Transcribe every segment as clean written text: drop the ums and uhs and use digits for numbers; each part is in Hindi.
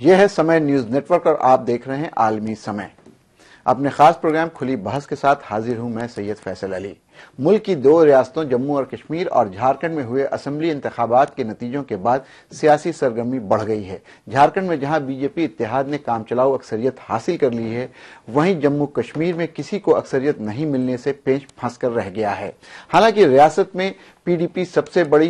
यह है समय न्यूज नेटवर्क और आप देख रहे हैं आलमी समय। अपने खास प्रोग्राम खुली बहस के साथ हाजिर हूं मैं सैयद फैसल अली। मुल्क की दो रियासतों जम्मू और कश्मीर और झारखंड में हुए असेंबली इंतखाबात के नतीजों के बाद सियासी सरगर्मी बढ़ गई है। झारखंड में जहां बीजेपी इत्तेहाद ने काम चलाऊ अक्सरियत हासिल कर ली है, वहीं जम्मू कश्मीर में किसी को अक्सरियत नहीं मिलने से पेंच फंस कर रह गया है। हालांकि रियासत में पीडीपी सबसे बड़ी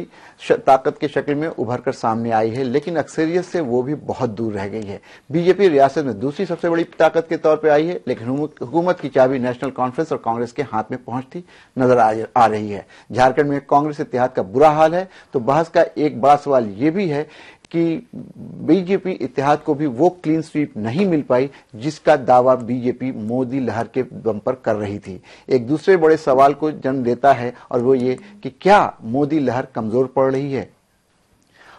ताकत के शक्ल में उभर कर सामने आई है, लेकिन अक्सरियत से वो भी बहुत दूर रह गई है। बीजेपी रियासत में दूसरी सबसे बड़ी ताकत के तौर पर आई है, लेकिन हुकूमत की चाबी नेशनल कॉन्फ्रेंस और कांग्रेस के हाथ में पहुंचती नजर आ रही है। झारखंड में कांग्रेस इत्तेहाद का बुरा हाल है, तो बहस का एक बड़ा सवाल यह भी है कि बीजेपी इत्तेहाद को भी वो क्लीन स्वीप नहीं मिल पाई जिसका दावा बीजेपी मोदी लहर के दम पर कर रही थी। एक दूसरे बड़े सवाल को जन्म देता है और वो ये कि क्या मोदी लहर कमजोर पड़ रही है,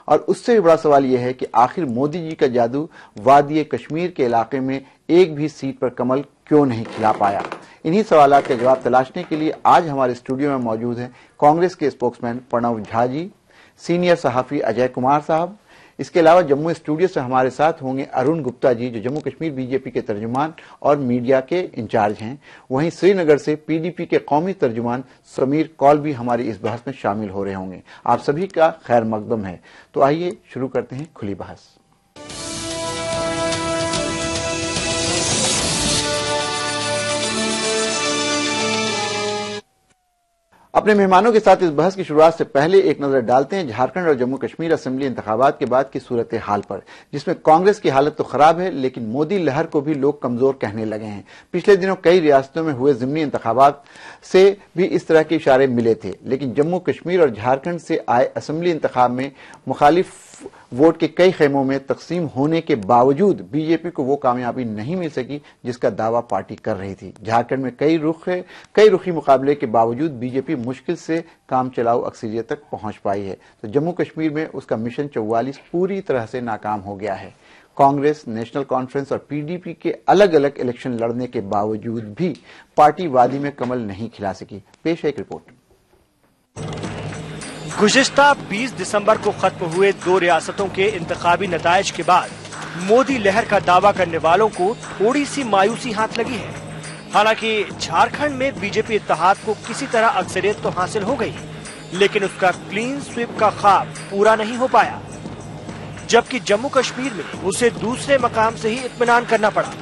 और उससे भी बड़ा सवाल यह है कि आखिर मोदी जी का जादू वादी कश्मीर के इलाके में एक भी सीट पर कमल क्यों नहीं खिला पाया। इन्हीं सवालों के जवाब तलाशने के लिए आज हमारे स्टूडियो में मौजूद हैं कांग्रेस के स्पोक्समैन प्रणव झा जी, सीनियर सहाफी अजय कुमार साहब। इसके अलावा जम्मू स्टूडियो से हमारे साथ होंगे अरुण गुप्ता जी, जो जम्मू कश्मीर बीजेपी के तर्जुमान और मीडिया के इंचार्ज हैं। वहीं श्रीनगर से पीडीपी के कौमी तर्जुमान समीर कौल भी हमारी इस बहस में शामिल हो रहे होंगे। आप सभी का खैर मकदम है। तो आइए शुरू करते हैं खुली बहस। अपने मेहमानों के साथ इस बहस की शुरुआत से पहले एक नजर डालते हैं झारखंड और जम्मू कश्मीर असेंबली इंतखाबात के बाद की सूरत हाल पर, जिसमें कांग्रेस की हालत तो खराब है, लेकिन मोदी लहर को भी लोग कमजोर कहने लगे हैं। पिछले दिनों कई रियासतों में हुए ज़िमनी इंतखाबात से भी इस तरह के इशारे मिले थे, लेकिन जम्मू कश्मीर और झारखंड से आए असेंबली इंतखाब में मुखालिफ वोट के कई खेमों में तकसीम होने के बावजूद बीजेपी को वो कामयाबी नहीं मिल सकी जिसका दावा पार्टी कर रही थी। झारखंड में कई रुखी मुकाबले के बावजूद बीजेपी मुश्किल से काम चलाऊ अक्सरियत तक पहुंच पाई है, तो जम्मू कश्मीर में उसका मिशन 44 पूरी तरह से नाकाम हो गया है। कांग्रेस, नेशनल कॉन्फ्रेंस और पीडीपी के अलग अलग इलेक्शन लड़ने के बावजूद भी पार्टी वादी में कमल नहीं खिला सकी। पेश है एक रिपोर्ट। गुज़िश्ता 20 दिसंबर को खत्म हुए दो रियासतों के इंतखाबी नतायज के बाद मोदी लहर का दावा करने वालों को थोड़ी सी मायूसी हाथ लगी है। हालांकि झारखंड में बीजेपी इत्तेहाद को किसी तरह अक्सरियत तो हासिल हो गई, लेकिन उसका क्लीन स्वीप का ख्वाब पूरा नहीं हो पाया, जबकि जम्मू कश्मीर में उसे दूसरे मकाम से ही इत्मीनान करना पड़ा।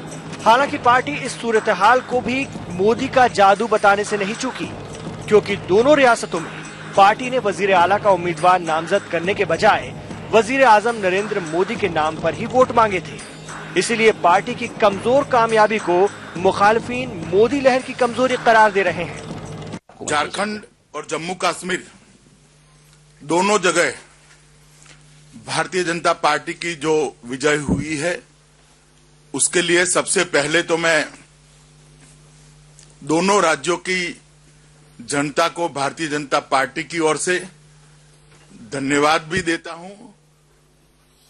हालांकि पार्टी इस सूरत हाल को भी मोदी का जादू बताने से नहीं चूकी, क्योंकि दोनों रियासतों में पार्टी ने वजीर आला का उम्मीदवार नामजद करने के बजाय वजीर आजम नरेंद्र मोदी के नाम पर ही वोट मांगे थे। इसलिए पार्टी की कमजोर कामयाबी को मुखालिफिन मोदी लहर की कमजोरी करार दे रहे हैं। झारखंड और जम्मू कश्मीर दोनों जगह भारतीय जनता पार्टी की जो विजय हुई है, उसके लिए सबसे पहले तो मैं दोनों राज्यों की जनता को भारतीय जनता पार्टी की ओर से धन्यवाद भी देता हूं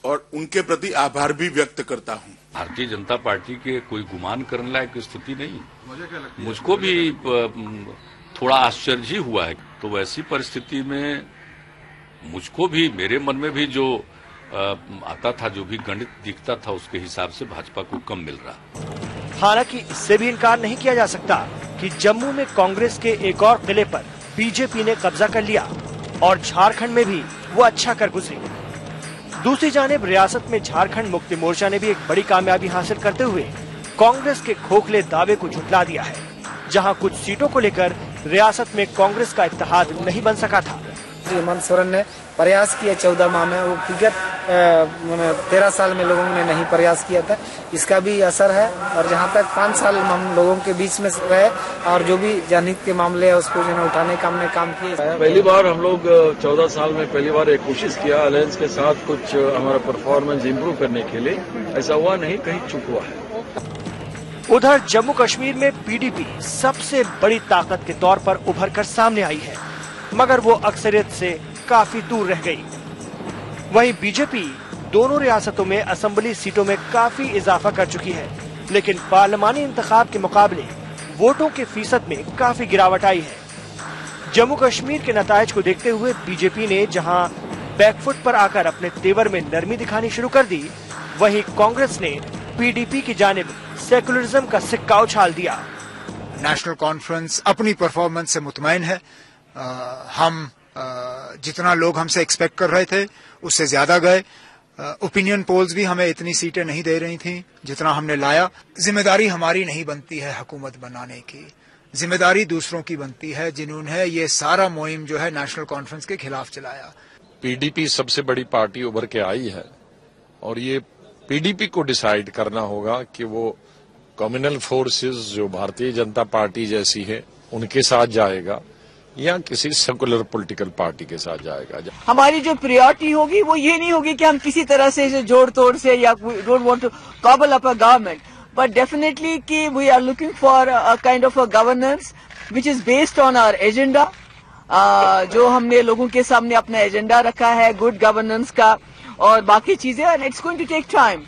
और उनके प्रति आभार भी व्यक्त करता हूं। भारतीय जनता पार्टी के कोई गुमान करने लायक स्थिति नहीं। मुझको भी थोड़ा आश्चर्य ही हुआ है। तो वैसी परिस्थिति में मुझको भी, मेरे मन में भी जो आता था, जो भी गणित दिखता था, उसके हिसाब से भाजपा को कम मिल रहा। हालांकि इससे भी इनकार नहीं किया जा सकता कि जम्मू में कांग्रेस के एक और किले पर बीजेपी ने कब्जा कर लिया और झारखंड में भी वो अच्छा कर गुजरी। दूसरी जानिब रियासत में झारखंड मुक्ति मोर्चा ने भी एक बड़ी कामयाबी हासिल करते हुए कांग्रेस के खोखले दावे को झुठला दिया है, जहां कुछ सीटों को लेकर रियासत में कांग्रेस का इत्तेहाद नहीं बन सका था। हेमंत सोरेन ने प्रयास किया 14 माह में, वो विगत 13 साल में लोगों ने नहीं प्रयास किया था, इसका भी असर है। और जहां तक 5 साल हम लोगों के बीच में रहे और जो भी जनहित के मामले है उसको जो उठाने का हमने काम किया। पहली बार हम लोग 14 साल में पहली बार एक कोशिश किया अलायंस के साथ कुछ हमारा परफॉर्मेंस इम्प्रूव करने के लिए। ऐसा हुआ नहीं, कहीं चुप हुआ है। उधर जम्मू कश्मीर में पीडीपी सबसे बड़ी ताकत के तौर पर उभर कर सामने आई है, मगर वो अक्सरियत से काफी दूर रह गई। वहीं बीजेपी दोनों रियासतों में असेंबली सीटों में काफी इजाफा कर चुकी है, लेकिन पार्लिमानी इंतखाब के मुकाबले वोटों के फीसद में काफी गिरावट आई है। जम्मू कश्मीर के नतायज को देखते हुए बीजेपी ने जहां बैकफुट पर आकर अपने तेवर में नरमी दिखानी शुरू कर दी, वहीं कांग्रेस ने पीडीपी की जानिब सेकुलरिज्म का सिक्का उछाल दिया। नेशनल कॉन्फ्रेंस अपनी परफॉर्मेंस से मुतमईन है। हम जितना लोग हमसे एक्सपेक्ट कर रहे थे उससे ज्यादा गए। ओपिनियन पोल्स भी हमें इतनी सीटें नहीं दे रही थी जितना हमने लाया। जिम्मेदारी हमारी नहीं बनती है हुकूमत बनाने की, जिम्मेदारी दूसरों की बनती है जिन्होंने ये सारा मुहिम जो है नेशनल कॉन्फ्रेंस के खिलाफ चलाया। पीडीपी सबसे बड़ी पार्टी उभर के आई है और ये पीडीपी को डिसाइड करना होगा कि वो कम्युनल फोर्सेस जो भारतीय जनता पार्टी जैसी है उनके साथ जाएगा या किसी सेकुलर पॉलिटिकल पार्टी के साथ जाएगा। हमारी जो प्रायोरिटी होगी वो ये नहीं होगी कि हम किसी तरह से इसे जोड़ तोड़ से या don't want to cobble up a government, but definitely कि we are looking for a kind of a governance which is based on our agenda. जो हमने लोगों के सामने अपना एजेंडा रखा है गुड गवर्नेंस का और बाकी चीजें, and it's going to take time.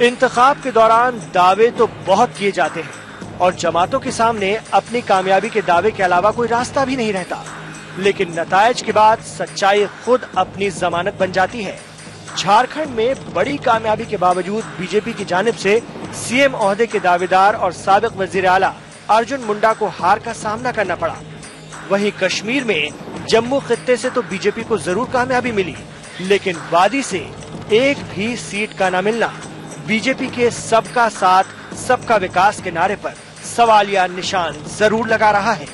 इंतखाब के दौरान दावे तो बहुत किए जाते हैं और जमातों के सामने अपनी कामयाबी के दावे के अलावा कोई रास्ता भी नहीं रहता, लेकिन नतायज के बाद सच्चाई खुद अपनी जमानत बन जाती है। झारखंड में बड़ी कामयाबी के बावजूद बीजेपी की जानिब से सीएम ओहदे के दावेदार और साबिक वजीर आला अर्जुन मुंडा को हार का सामना करना पड़ा। वहीं कश्मीर में जम्मू खित्ते से तो बीजेपी को जरूर कामयाबी मिली, लेकिन वादी से एक भी सीट का न मिलना बीजेपी के सबका साथ सबका विकास के नारे पर सवालिया निशान जरूर लगा रहा है।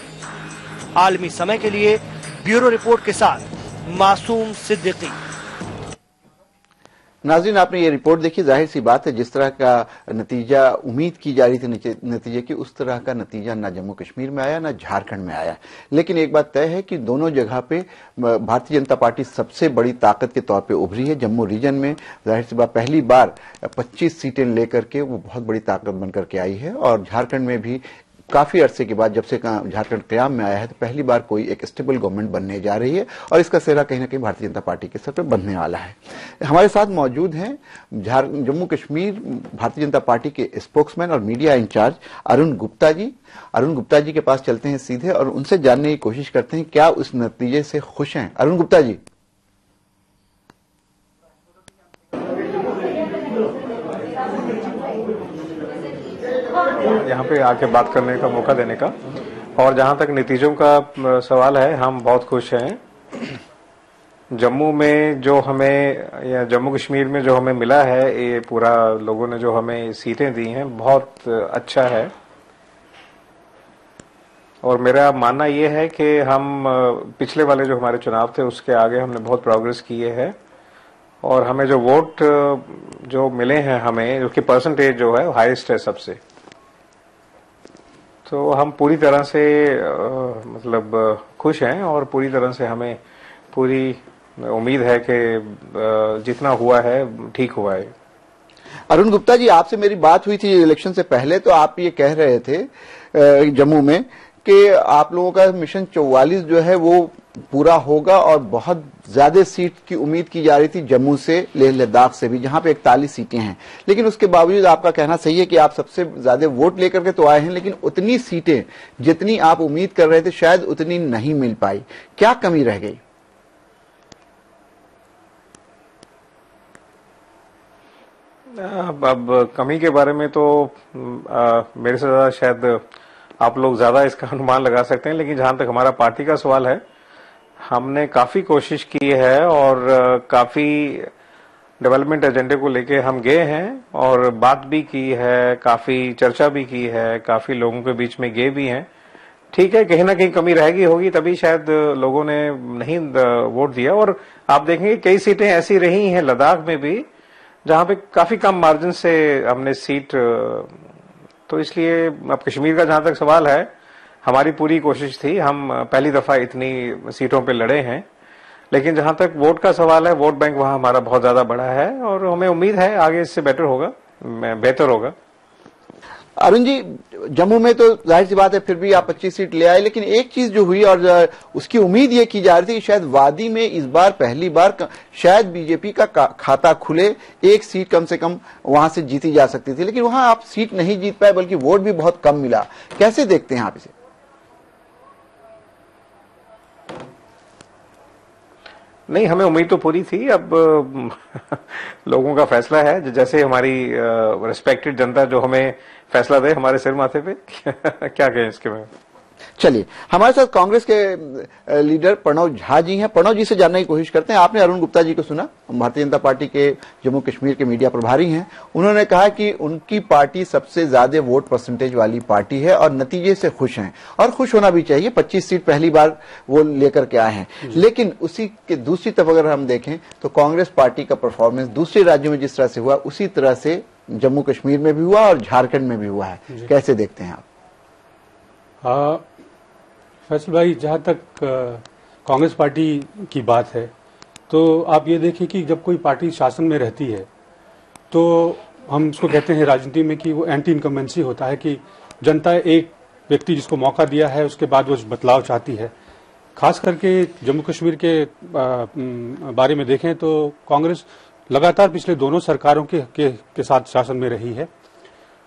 आलमी समय के लिए ब्यूरो रिपोर्ट के साथ मासूम सिद्दीकी। नाज़रीन, आपने ये रिपोर्ट देखी, जाहिर सी बात है जिस तरह का नतीजा उम्मीद की जा रही थी नतीजे की, उस तरह का नतीजा ना जम्मू कश्मीर में आया ना झारखंड में आया। लेकिन एक बात तय है कि दोनों जगह पे भारतीय जनता पार्टी सबसे बड़ी ताकत के तौर पे उभरी है। जम्मू रीजन में जाहिर सी बात पहली बार 25 सीटें लेकर के वो बहुत बड़ी ताकत बनकर के आई है और झारखंड में भी काफी अरसे के बाद जब से झारखंड कयाम में आया है तो पहली बार कोई एक स्टेबल गवर्नमेंट बनने जा रही है और इसका सेहरा कहीं ना कहीं भारतीय जनता पार्टी के सर पे बनने वाला है। हमारे साथ मौजूद हैं जम्मू कश्मीर भारतीय जनता पार्टी के स्पोक्समैन और मीडिया इंचार्ज अरुण गुप्ता जी। अरुण गुप्ता जी के पास चलते हैं सीधे और उनसे जानने की कोशिश करते हैं क्या उस नतीजे से खुश हैं। अरुण गुप्ता जी। यहाँ पे आके बात करने का मौका देने का, और जहाँ तक नतीजों का सवाल है हम बहुत खुश हैं। जम्मू में जो हमें या जम्मू कश्मीर में जो हमें मिला है, ये पूरा लोगों ने जो हमें सीटें दी हैं बहुत अच्छा है और मेरा मानना ये है कि हम पिछले वाले जो हमारे चुनाव थे उसके आगे हमने बहुत प्रोग्रेस किए हैं और हमें जो वोट जो मिले हैं हमें उसकी परसेंटेज जो है हाईएस्ट है सबसे। तो हम पूरी तरह से मतलब खुश हैं और पूरी तरह से हमें पूरी उम्मीद है कि जितना हुआ है ठीक हुआ है। अरुण गुप्ता जी, आपसे मेरी बात हुई थी इलेक्शन से पहले तो आप ये कह रहे थे जम्मू में कि आप लोगों का मिशन 44 जो है वो पूरा होगा और बहुत ज्यादा सीट की उम्मीद की जा रही थी जम्मू से लेह लद्दाख से भी, जहां पे 41 सीटें हैं। लेकिन उसके बावजूद आपका कहना सही है कि आप सबसे ज्यादा वोट लेकर के तो आए हैं, लेकिन उतनी सीटें जितनी आप उम्मीद कर रहे थे शायद उतनी नहीं मिल पाई। क्या कमी रह गई? अब कमी के बारे में तो मेरे से ज्यादा शायद आप लोग ज्यादा इसका अनुमान लगा सकते हैं, लेकिन जहां तक हमारा पार्टी का सवाल है हमने काफी कोशिश की है और काफी डेवलपमेंट एजेंडे को लेके हम गए हैं और बात भी की है, काफी चर्चा भी की है, काफी लोगों के बीच में गए भी हैं। ठीक है, कहीं ना कहीं कमी रह गई होगी तभी शायद लोगों ने नहीं वोट दिया। और आप देखेंगे कई सीटें ऐसी रही हैं लद्दाख में भी जहां पे काफी कम मार्जिन से हमने सीट, तो इसलिए अब कश्मीर का जहां तक सवाल है हमारी पूरी कोशिश थी, हम पहली दफा इतनी सीटों पे लड़े हैं, लेकिन जहां तक वोट का सवाल है वोट बैंक वहां हमारा बहुत ज्यादा बड़ा है और हमें उम्मीद है आगे इससे बेहतर होगा। अरुण जी, जम्मू में तो जाहिर सी बात है फिर भी आप 25 सीट ले आए, लेकिन एक चीज जो हुई और उसकी उम्मीद ये की जा रही थी कि शायद वादी में इस बार पहली बार शायद बीजेपी का खाता खुले, एक सीट कम से कम वहां से जीती जा सकती थी, लेकिन वहां आप सीट नहीं जीत पाए बल्कि वोट भी बहुत कम मिला। कैसे देखते हैं आप इसे? नहीं, हमें उम्मीद तो पूरी थी। अब लोगों का फैसला है, जैसे हमारी रिस्पेक्टेड जनता जो हमें फैसला दे हमारे सिर माथे पे क्या कहें इसके में। चलिए, हमारे साथ कांग्रेस के लीडर प्रणव झा जी हैं। प्रणव जी से जानने की कोशिश करते हैं। आपने अरुण गुप्ता जी को सुना, भारतीय जनता पार्टी के जम्मू कश्मीर के मीडिया प्रभारी हैं। उन्होंने कहा कि उनकी पार्टी सबसे ज्यादा वोट परसेंटेज वाली पार्टी है और नतीजे से खुश हैं, और खुश होना भी चाहिए। 25 सीट पहली बार वो लेकर के आए हैं। लेकिन उसी के दूसरी तरफ अगर हम देखें तो कांग्रेस पार्टी का परफॉर्मेंस दूसरे राज्यों में जिस तरह से हुआ उसी तरह से जम्मू कश्मीर में भी हुआ और झारखंड में भी हुआ है। कैसे देखते हैं आप? फैसल भाई, जहाँ तक कांग्रेस पार्टी की बात है तो आप ये देखें कि जब कोई पार्टी शासन में रहती है तो हम उसको कहते हैं राजनीति में कि वो एंटी इनकम्बेंसी होता है, कि जनता एक व्यक्ति जिसको मौका दिया है उसके बाद वो बदलाव चाहती है। खास करके जम्मू कश्मीर के बारे में देखें तो कांग्रेस लगातार पिछले दोनों सरकारों के साथ शासन में रही है,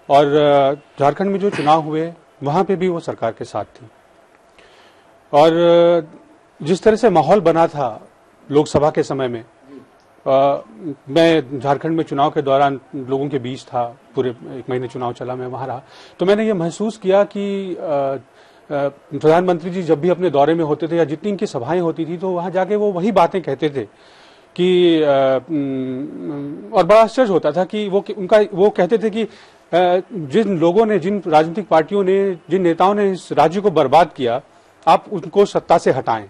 और झारखंड में जो चुनाव हुए वहां पे भी वो सरकार के साथ थी। और जिस तरह से माहौल बना था लोकसभा के समय में, मैं झारखंड में चुनाव के दौरान लोगों के बीच था, पूरे 1 महीने चुनाव चला, मैं वहां रहा, तो मैंने ये महसूस किया कि प्रधानमंत्री जी जब भी अपने दौरे में होते थे या जितनी इनकी सभाएं होती थी तो वहां जाके वो वही बातें कहते थे कि और बड़ा आश्चर्य होता था कि वो कहते थे कि जिन लोगों ने, जिन राजनीतिक पार्टियों ने, जिन नेताओं ने इस राज्य को बर्बाद किया, आप उनको सत्ता से हटाएं।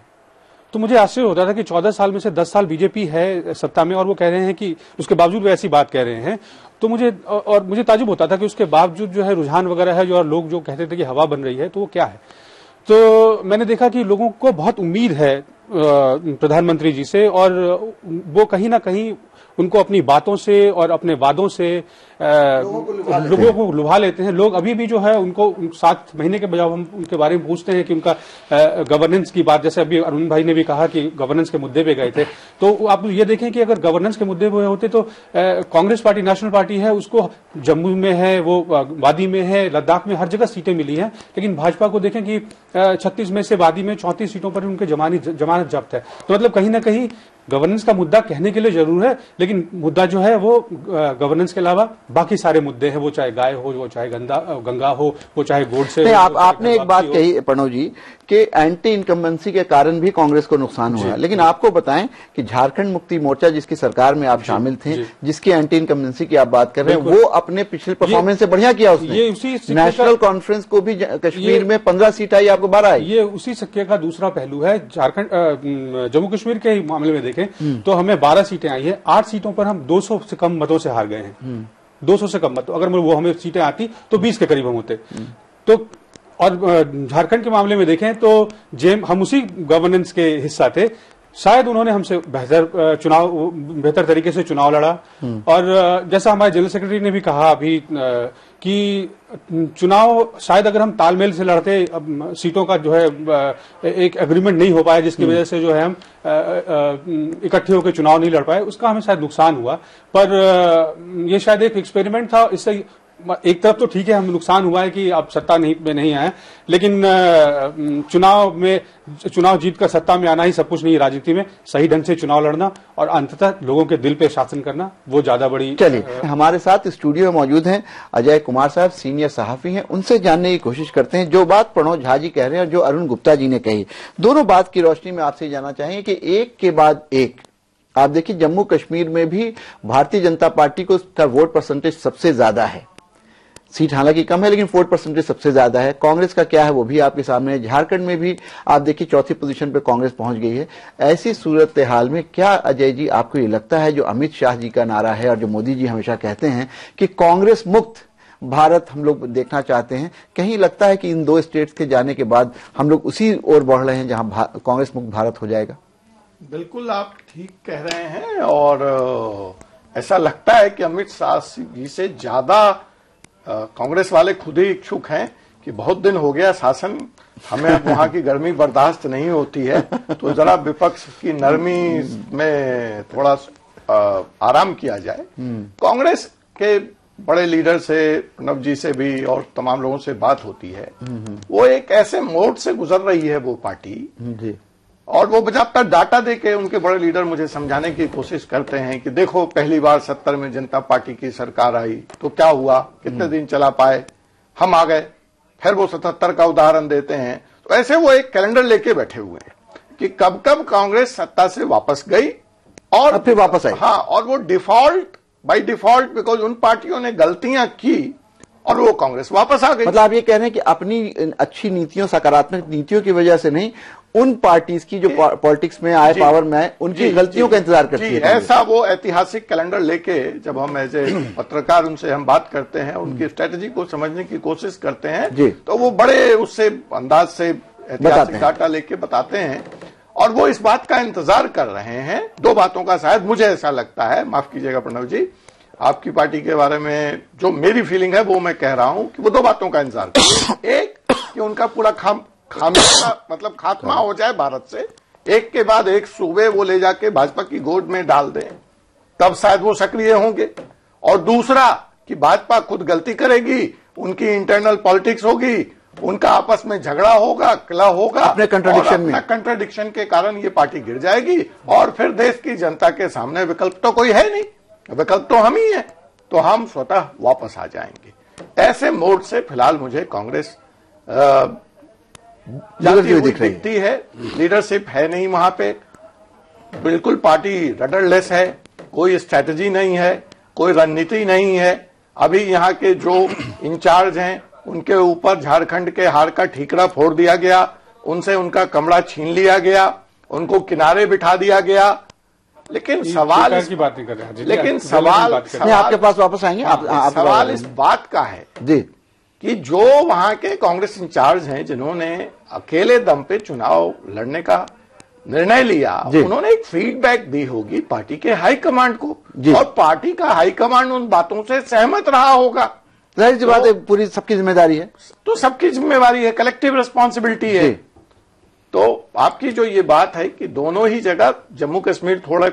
तो मुझे आश्चर्य होता था कि 14 साल में से 10 साल बीजेपी है सत्ता में और वो कह रहे हैं कि उसके बावजूद वो ऐसी बात कह रहे हैं। तो मुझे ताजुब होता था कि उसके बावजूद जो है रुझान वगैरह है, जो लोग जो कहते थे कि हवा बन रही है, तो वो क्या है। तो मैंने देखा कि लोगों को बहुत उम्मीद है प्रधानमंत्री जी से, और वो कहीं ना कहीं उनको अपनी बातों से और अपने वादों से लोगों को लुभा लेते हैं। लोग अभी भी जो है उनको 7 महीने के बजाय हम उनके बारे में पूछते हैं कि उनका गवर्नेंस की बात, जैसे अभी अरुण भाई ने भी कहा कि गवर्नेंस के मुद्दे पे गए थे, तो आप ये देखें कि अगर गवर्नेंस के मुद्दे पे होते तो कांग्रेस पार्टी नेशनल पार्टी है, उसको जम्मू में है, वो वादी में है, लद्दाख में, हर जगह सीटें मिली हैं। लेकिन भाजपा को देखें कि 36 में से वादी में 34 सीटों पर उनके जमानत जब्त है। तो मतलब कहीं ना कहीं गवर्नेंस का मुद्दा कहने के लिए जरूर है, लेकिन मुद्दा जो है वो गवर्नेंस के अलावा बाकी सारे मुद्दे हैं, वो चाहे गाय हो, वो चाहे गंगा हो, वो चाहे गोडसे हो। आपने एक बात कही प्रणव जी कि एंटी इनकम्बेंसी के कारण भी कांग्रेस को नुकसान हुआ, लेकिन आपको बताएं कि झारखंड मुक्ति मोर्चा जिसकी सरकार में आप शामिल थे, जिसकी एंटी इनकम्बेंसी की आप बात कर रहे हैं, वो अपने पिछले परफॉर्मेंस से बढ़िया किया उसने। नेशनल कॉन्फ्रेंस को भी कश्मीर में 15 सीट आई, आपको 12 आई। ये उसी सिक्के का दूसरा पहलू है। झारखंड जम्मू कश्मीर के मामले में देखें तो हमें 12 सीटें आई हैं, 8 सीटों पर हम 200 से कम मतों से हार गए हैं। 200 से कम मत, अगर वो हमें सीटें आती तो 20 के करीब हम होते। तो और झारखंड के मामले में देखें तो हम उसी गवर्नेंस के हिस्सा थे, शायद उन्होंने हमसे बेहतर तरीके से चुनाव लड़ा। और जैसा हमारे जनरल सेक्रेटरी ने भी कहा अभी कि चुनाव शायद अगर हम तालमेल से लड़ते, अब सीटों का जो है एक एग्रीमेंट नहीं हो पाया, जिसकी वजह से जो है हम इकट्ठे होकर चुनाव नहीं लड़ पाए, उसका हमें शायद नुकसान हुआ। पर ये शायद एक एक्सपेरिमेंट था। इससे एक तरफ तो ठीक है, हम नुकसान हुआ है कि अब सत्ता में नहीं आए, लेकिन चुनाव जीतकर सत्ता में आना ही सब कुछ नहीं। राजनीति में सही ढंग से चुनाव लड़ना और अंततः लोगों के दिल पे शासन करना, वो ज्यादा बड़ी। चलिए, हमारे साथ स्टूडियो में मौजूद हैं अजय कुमार साहब, सीनियर सहाफी हैं। उनसे जानने की कोशिश करते हैं जो बात प्रणव झा जी कह रहे हैं और जो अरुण गुप्ता जी ने कही, दोनों बात की रोशनी में आपसे जानना चाहेंगे कि एक के बाद एक आप देखिए, जम्मू कश्मीर में भी भारतीय जनता पार्टी को वोट परसेंटेज सबसे ज्यादा है। सीट हालांकि कम है, लेकिन वोट परसेंटेज सबसे ज्यादा है। कांग्रेस का क्या है वो भी आपके सामने है। झारखंड में भी आप देखिए 4थी पोजीशन पे कांग्रेस पहुंच गई है। ऐसी सूरत हाल में क्या अजय जी आपको ये लगता है, जो अमित शाह जी का नारा है और जो मोदी जी हमेशा कहते हैं कि कांग्रेस मुक्त भारत हम लोग देखना चाहते हैं, कहीं लगता है कि इन 2 स्टेट्स के जाने के बाद हम लोग उसी ओर बढ़ रहे हैं जहां कांग्रेस मुक्त भारत हो जाएगा? बिल्कुल आप ठीक कह रहे हैं, और ऐसा लगता है कि अमित शाह जी से ज्यादा कांग्रेस वाले खुद ही इच्छुक हैं कि बहुत दिन हो गया शासन, हमें अब वहां की गर्मी बर्दाश्त नहीं होती है, तो जरा विपक्ष की नरमी में थोड़ा आराम किया जाए। कांग्रेस के बड़े लीडर से, प्रणव जी से भी और तमाम लोगों से बात होती है, वो एक ऐसे मोड से गुजर रही है वो पार्टी और वो बजाबता डाटा देके उनके बड़े लीडर मुझे समझाने की कोशिश करते हैं कि देखो पहली बार 70 में जनता पार्टी की सरकार आई तो क्या हुआ, कितने दिन चला पाए, हम आ गए, फिर वो 77 का उदाहरण देते हैं। तो ऐसे वो एक कैलेंडर लेके बैठे हुए हैं कि कब कब कांग्रेस सत्ता से वापस गई और फिर वापस आई। हाँ, और वो बाय डिफॉल्ट बिकॉज उन पार्टियों ने गलतियां की और वो कांग्रेस वापस आ गई। मतलब आप ये कह रहे हैं कि अपनी अच्छी नीतियों, सकारात्मक नीतियों की वजह से नहीं, उन पार्टीज की जो पॉलिटिक्स में आए, पावर में आए, उनकी गलतियों का इंतजार करती है। ऐसा वो ऐतिहासिक कैलेंडर लेके जब हम एज ए पत्रकार उनसे हम बात करते हैं, उनकी स्ट्रेटेजी को समझने की कोशिश करते हैं, तो वो बड़े उससे अंदाज से ऐतिहासिक डाटा लेके बताते हैं और वो इस बात का इंतजार कर रहे हैं। दो बातों का शायद मुझे ऐसा लगता है, माफ कीजिएगा प्रणव जी, आपकी पार्टी के बारे में जो मेरी फीलिंग है वो मैं कह रहा हूं कि वो दो बातों का इंतजार कर रहे हैं। एक कि उनका पूरा मतलब खात्मा हो जाए भारत से, एक के बाद एक सूबे वो ले जाके भाजपा की गोद में डाल दें, तब शायद वो सक्रिय होंगे। और दूसरा कि भाजपा खुद गलती करेगी, उनकी इंटरनल पॉलिटिक्स होगी, उनका आपस में झगड़ा होगा, कलह होगा, अपने कंट्राडिक्शन के कारण ये पार्टी गिर जाएगी और फिर देश की जनता के सामने विकल्प तो कोई है नहीं, विकल्प तो हम ही है, तो हम स्वतः वापस आ जाएंगे। ऐसे मोड से फिलहाल मुझे कांग्रेस जाती हुई दिखती है। लीडरशिप है नहीं वहां पे, बिल्कुल पार्टी रडरलेस है, कोई स्ट्रैटेजी नहीं है, कोई रणनीति नहीं है। अभी यहाँ के जो इंचार्ज हैं उनके ऊपर झारखंड के हार का ठीकरा फोड़ दिया गया, उनसे उनका कमरा छीन लिया गया, उनको किनारे बिठा दिया गया। लेकिन सवाल की बात नहीं कर रहे हैं, लेकिन सवाल आपके पास वापस आएंगे। सवाल इस बात का है जी कि जो वहां के कांग्रेस इंचार्ज हैं जिन्होंने अकेले दम पे चुनाव लड़ने का निर्णय लिया, उन्होंने एक फीडबैक दी होगी पार्टी के हाईकमांड को और पार्टी का हाईकमांड उन बातों से सहमत रहा होगा। जाहिर सी बात है, पूरी सबकी जिम्मेदारी है, तो सबकी जिम्मेवारी है, कलेक्टिव रिस्पॉन्सिबिलिटी है। तो आपकी जो ये बात है कि दोनों ही जगह जम्मू कश्मीर थोड़ा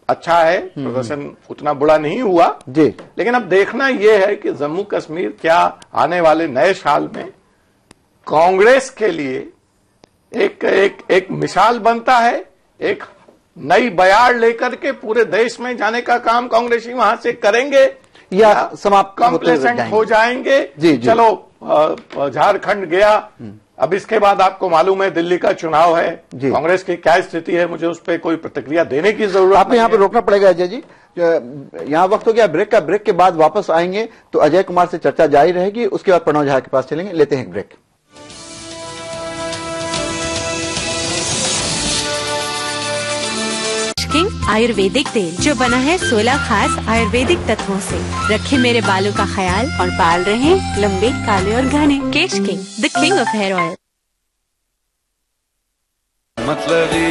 अच्छा है, प्रदर्शन उतना बुरा नहीं हुआ जी, लेकिन अब देखना यह है कि जम्मू कश्मीर क्या आने वाले नए साल में कांग्रेस के लिए एक मिसाल बनता है, एक नई बयार लेकर के पूरे देश में जाने का काम कांग्रेसी वहां से करेंगे या समाप्त कंप्लेसेंट हो जाएंगे। जी, चलो झारखंड गया, अब इसके बाद आपको मालूम है दिल्ली का चुनाव है, कांग्रेस की क्या स्थिति है, मुझे उस पर कोई प्रतिक्रिया देने की जरूरत आपको यहाँ पे रोकना पड़ेगा अजय जी। यहाँ वक्त हो गया ब्रेक का, ब्रेक के बाद वापस आएंगे तो अजय कुमार से चर्चा जारी रहेगी, उसके बाद प्रणव झा के पास चलेंगे। लेते हैं ब्रेक। आयुर्वेदिक तेल जो बना है 16 खास आयुर्वेदिक तत्वों से, रखे मेरे बालों का ख्याल और बाल रहे लंबे, काले और घने। Kesh king, the king of hair oil. मतलबी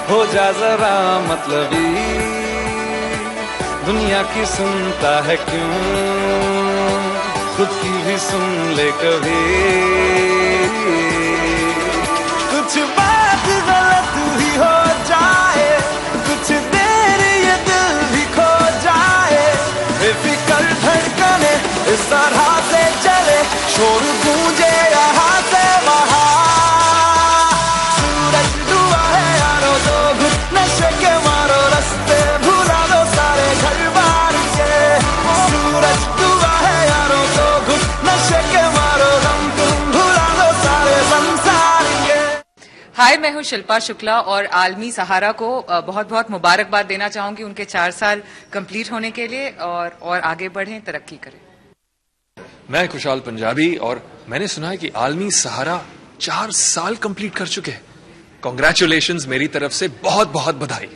हो जा जरा मतलबी, दुनिया की सुनता है क्यों, खुद की भी सुन ले कभी। कुछ बात गलत भी हो जाए, कुछ देर ये दिल भी खो जाए, बेफिक्र धड़कने इस तरह से चले, शोर गूंजे यहाँ से वहाँ। सूरज डूबा है यारो तो घुट नशे के मारो, रास्ते भुला दो सारे घर बार के। सूरज डूबा है यारो तो घुट नशे के मारो, गम तुम भुला दो सारे संसार के। हाय, मैं हूं शिल्पा शुक्ला और आलमी सहारा को बहुत बहुत मुबारकबाद देना चाहूंगी उनके 4 साल कंप्लीट होने के लिए, और आगे बढ़ें, तरक्की करें। मैं खुशहाल पंजाबी और मैंने सुना है कि आलमी सहारा 4 साल कंप्लीट कर चुके हैं। कांग्रेचुलेशंस मेरी तरफ से, बहुत बहुत बधाई।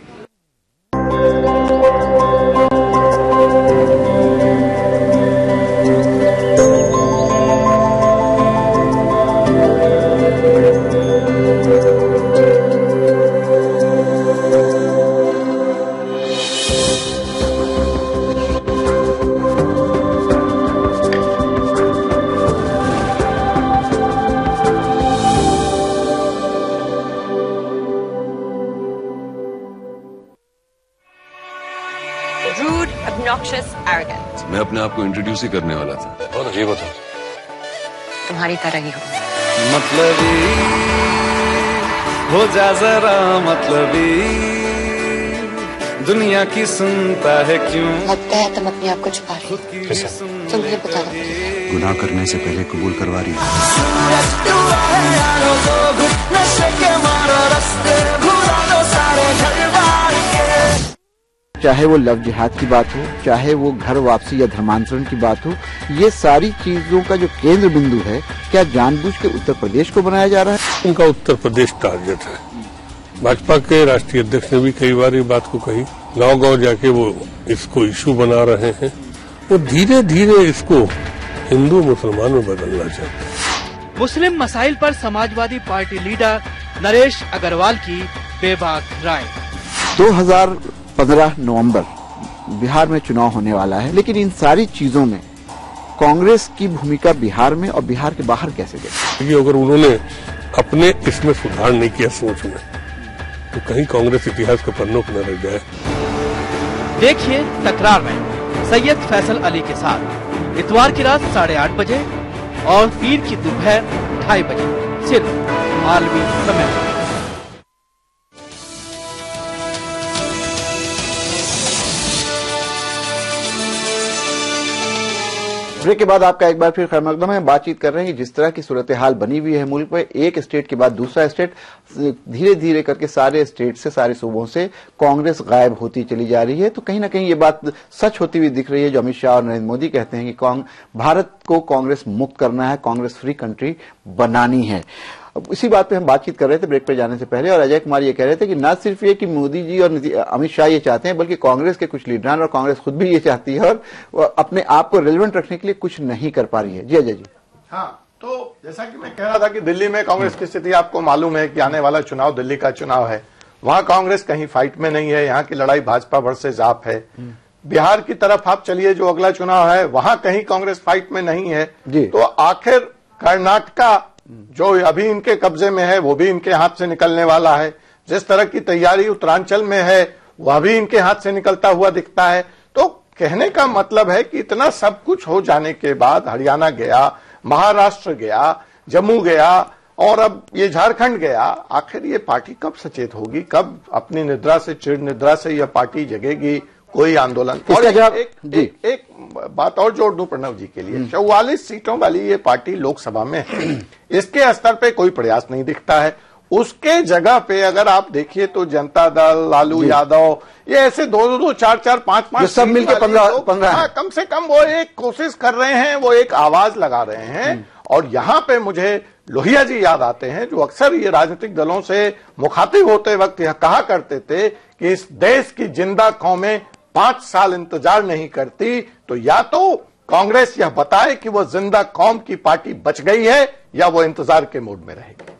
मैं अपने आप को इंट्रोड्यूस ही करने वाला था। बहुत अजीब होता, तुम्हारी तरह ही हो। मतलबी हो जा जरा मतलबी, दुनिया की सुनता है क्यों। लगता है तुम अपने आप को छुपा रही हो, तो मुझे बता दो। गुनाह करने से पहले कबूल करवा रही है। चाहे वो लव जिहाद की बात हो, चाहे वो घर वापसी या धर्मांतरण की बात हो, ये सारी चीजों का जो केंद्र बिंदु है, क्या जानबूझ के उत्तर प्रदेश को बनाया जा रहा है? उनका उत्तर प्रदेश टारगेट है। भाजपा के राष्ट्रीय अध्यक्ष ने भी कई बार ये बात को कही, गांव-गांव जाके वो इसको इशू बना रहे हैं। वो धीरे धीरे इसको हिंदू मुसलमान में बदलना चाहते हैं। मुस्लिम मसाइल पर समाजवादी पार्टी लीडर नरेश अग्रवाल की बेबाक राय। 2015 नवंबर बिहार में चुनाव होने वाला है, लेकिन इन सारी चीजों में कांग्रेस की भूमिका बिहार में और बिहार के बाहर कैसे गई? अगर उन्होंने अपने इसमें सुधार नहीं किया सोच में, तो कहीं कांग्रेस इतिहास के पन्नों पर न रह जाए। देखिए तकरार में सैयद फैसल अली के साथ इतवार की रात 8:30 बजे और पीर की दोपहर 2:30 बजे सिर्फ आलमी समय। ब्रेक के बाद आपका एक बार फिर खैर मकदम है। बातचीत कर रहे हैं कि जिस तरह की सूरत हाल बनी हुई है मुल्क में, एक स्टेट के बाद दूसरा स्टेट, धीरे धीरे करके सारे स्टेट से, सारे सूबों से कांग्रेस गायब होती चली जा रही है। तो कहीं ना कहीं ये बात सच होती हुई दिख रही है जो अमित शाह और नरेंद्र मोदी कहते हैं कि भारत को कांग्रेस मुक्त करना है, कांग्रेस फ्री कंट्री बनानी है। इसी बात पे हम बातचीत कर रहे थे ब्रेक पे जाने से पहले, और अजय कुमार ये कह रहे थे कि न सिर्फ ये कि मोदी जी और अमित शाह ये चाहते हैं, बल्कि कांग्रेस के कुछ लीडरान और कांग्रेस खुद भी ये चाहती है और अपने आप को रिलेवेंट रखने के लिए कुछ नहीं कर पा रही है। जी अजय जी। हाँ, तो जैसा कि मैं कह रहा था कि दिल्ली में कांग्रेस की स्थिति आपको मालूम है कि आने वाला चुनाव दिल्ली का चुनाव है, वहां कांग्रेस कहीं फाइट में नहीं है, यहाँ की लड़ाई भाजपा वर्सेस आप है। बिहार की तरफ आप चलिए, जो अगला चुनाव है, वहां कहीं कांग्रेस फाइट में नहीं है। तो आखिर कर्नाटका जो अभी इनके कब्जे में है वो भी इनके हाथ से निकलने वाला है। जिस तरह की तैयारी उत्तरांचल में है वह भी इनके हाथ से निकलता हुआ दिखता है। तो कहने का मतलब है कि इतना सब कुछ हो जाने के बाद हरियाणा गया, महाराष्ट्र गया, जम्मू गया और अब ये झारखंड गया, आखिर ये पार्टी कब सचेत होगी, कब अपनी निद्रा से चिड़ निद्रा से यह पार्टी जगेगी, कोई आंदोलन। और एक बात और जोड़ दूं प्रणव जी के लिए, 44 सीटों वाली ये पार्टी लोकसभा में है, इसके स्तर पे कोई प्रयास नहीं दिखता है। उसके जगह पे अगर आप देखिए तो जनता दल, लालू यादव, ये ऐसे 2-2, 4-4, 5-5 सब मिलकर 15 कम से कम वो एक कोशिश कर रहे हैं, वो एक आवाज लगा रहे हैं। और यहां पे मुझे लोहिया जी याद आते हैं जो अक्सर ये राजनीतिक दलों से मुखातिब होते वक्त यह कहा करते थे कि इस देश की जिंदा कौमें 5 साल इंतजार नहीं करती, तो या तो कांग्रेस यह बताए कि वो जिंदा कौम की पार्टी बच गई है या वो इंतजार के मूड में रहेगी।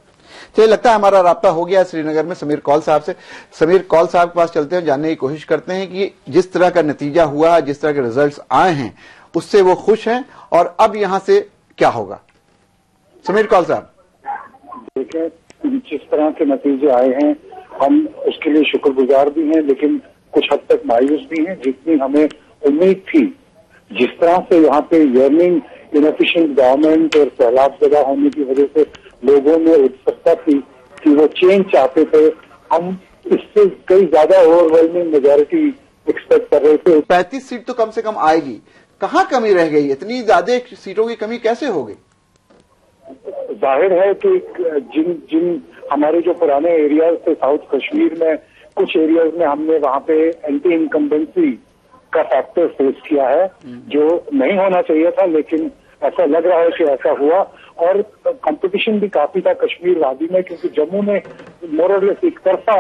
चलिए, लगता है हमारा राब्ता हो गया श्रीनगर में समीर कौल साहब से। समीर कौल साहब के पास चलते हैं, जानने की कोशिश करते हैं कि जिस तरह का नतीजा हुआ, जिस तरह के रिजल्ट्स आए हैं, उससे वो खुश हैं और अब यहां से क्या होगा। समीर कौल साहब। देखिए, जिस तरह के नतीजे आए हैं हम उसके लिए शुक्रगुजार भी हैं, लेकिन कुछ हद तक मायूस भी हैं। जितनी हमें उम्मीद थी, जिस तरह से यहाँ पे यर्निंग इनएफिशिएंट गवर्नमेंट और सैलाब ज़दा होने की वजह से लोगों में उत्सुकता थी कि वो चेंज चाहते थे, हम इससे कई ज्यादा ओवरवेलमिंग मेजॉरिटी एक्सपेक्ट कर रहे थे। 35 सीट तो कम से कम आएगी, कहाँ कमी रह गई? इतनी ज्यादा सीटों की कमी कैसे हो गई? जाहिर है कि जिन हमारे जो पुराने एरियाज थे साउथ कश्मीर में, कुछ एरियाज में हमने वहां पे एंटी इनकम्बेंसी का फैक्टर फेस किया है जो नहीं होना चाहिए था, लेकिन ऐसा लग रहा है कि ऐसा हुआ। और कंपटीशन भी काफी था कश्मीर वादी में, क्योंकि जम्मू ने मोरलेस एक तरफा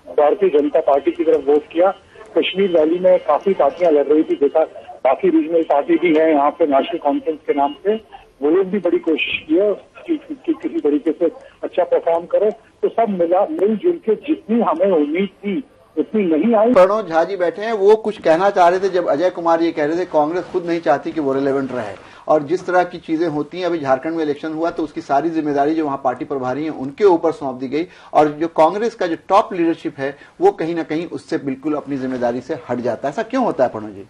भारतीय जनता पार्टी की तरफ वोट किया। कश्मीर वैली में काफी पार्टियां लड़ रही थी, देखा बाकी रीजनल पार्टी भी है यहाँ पे नेशनल कॉन्फ्रेंस के नाम से, वो लोग भी बड़ी कोशिश की है कि किसी तरीके से अच्छा परफॉर्म करे। तो सब मिलजुल के जितनी हमें उम्मीद थी उतनी नहीं आई। प्रणव झा जी बैठे हैं, वो कुछ कहना चाह रहे थे जब अजय कुमार ये कह रहे थे कांग्रेस खुद नहीं चाहती कि वो रिलेवेंट रहे, और जिस तरह की चीजें होती हैं, अभी झारखंड में इलेक्शन हुआ तो उसकी सारी जिम्मेदारी जो वहां पार्टी प्रभारी हैं उनके ऊपर सौंप दी गई, और जो कांग्रेस का जो टॉप लीडरशिप है वो कहीं ना कहीं उससे बिल्कुल अपनी जिम्मेदारी से हट जाता है। ऐसा क्यों होता है प्रणव जी?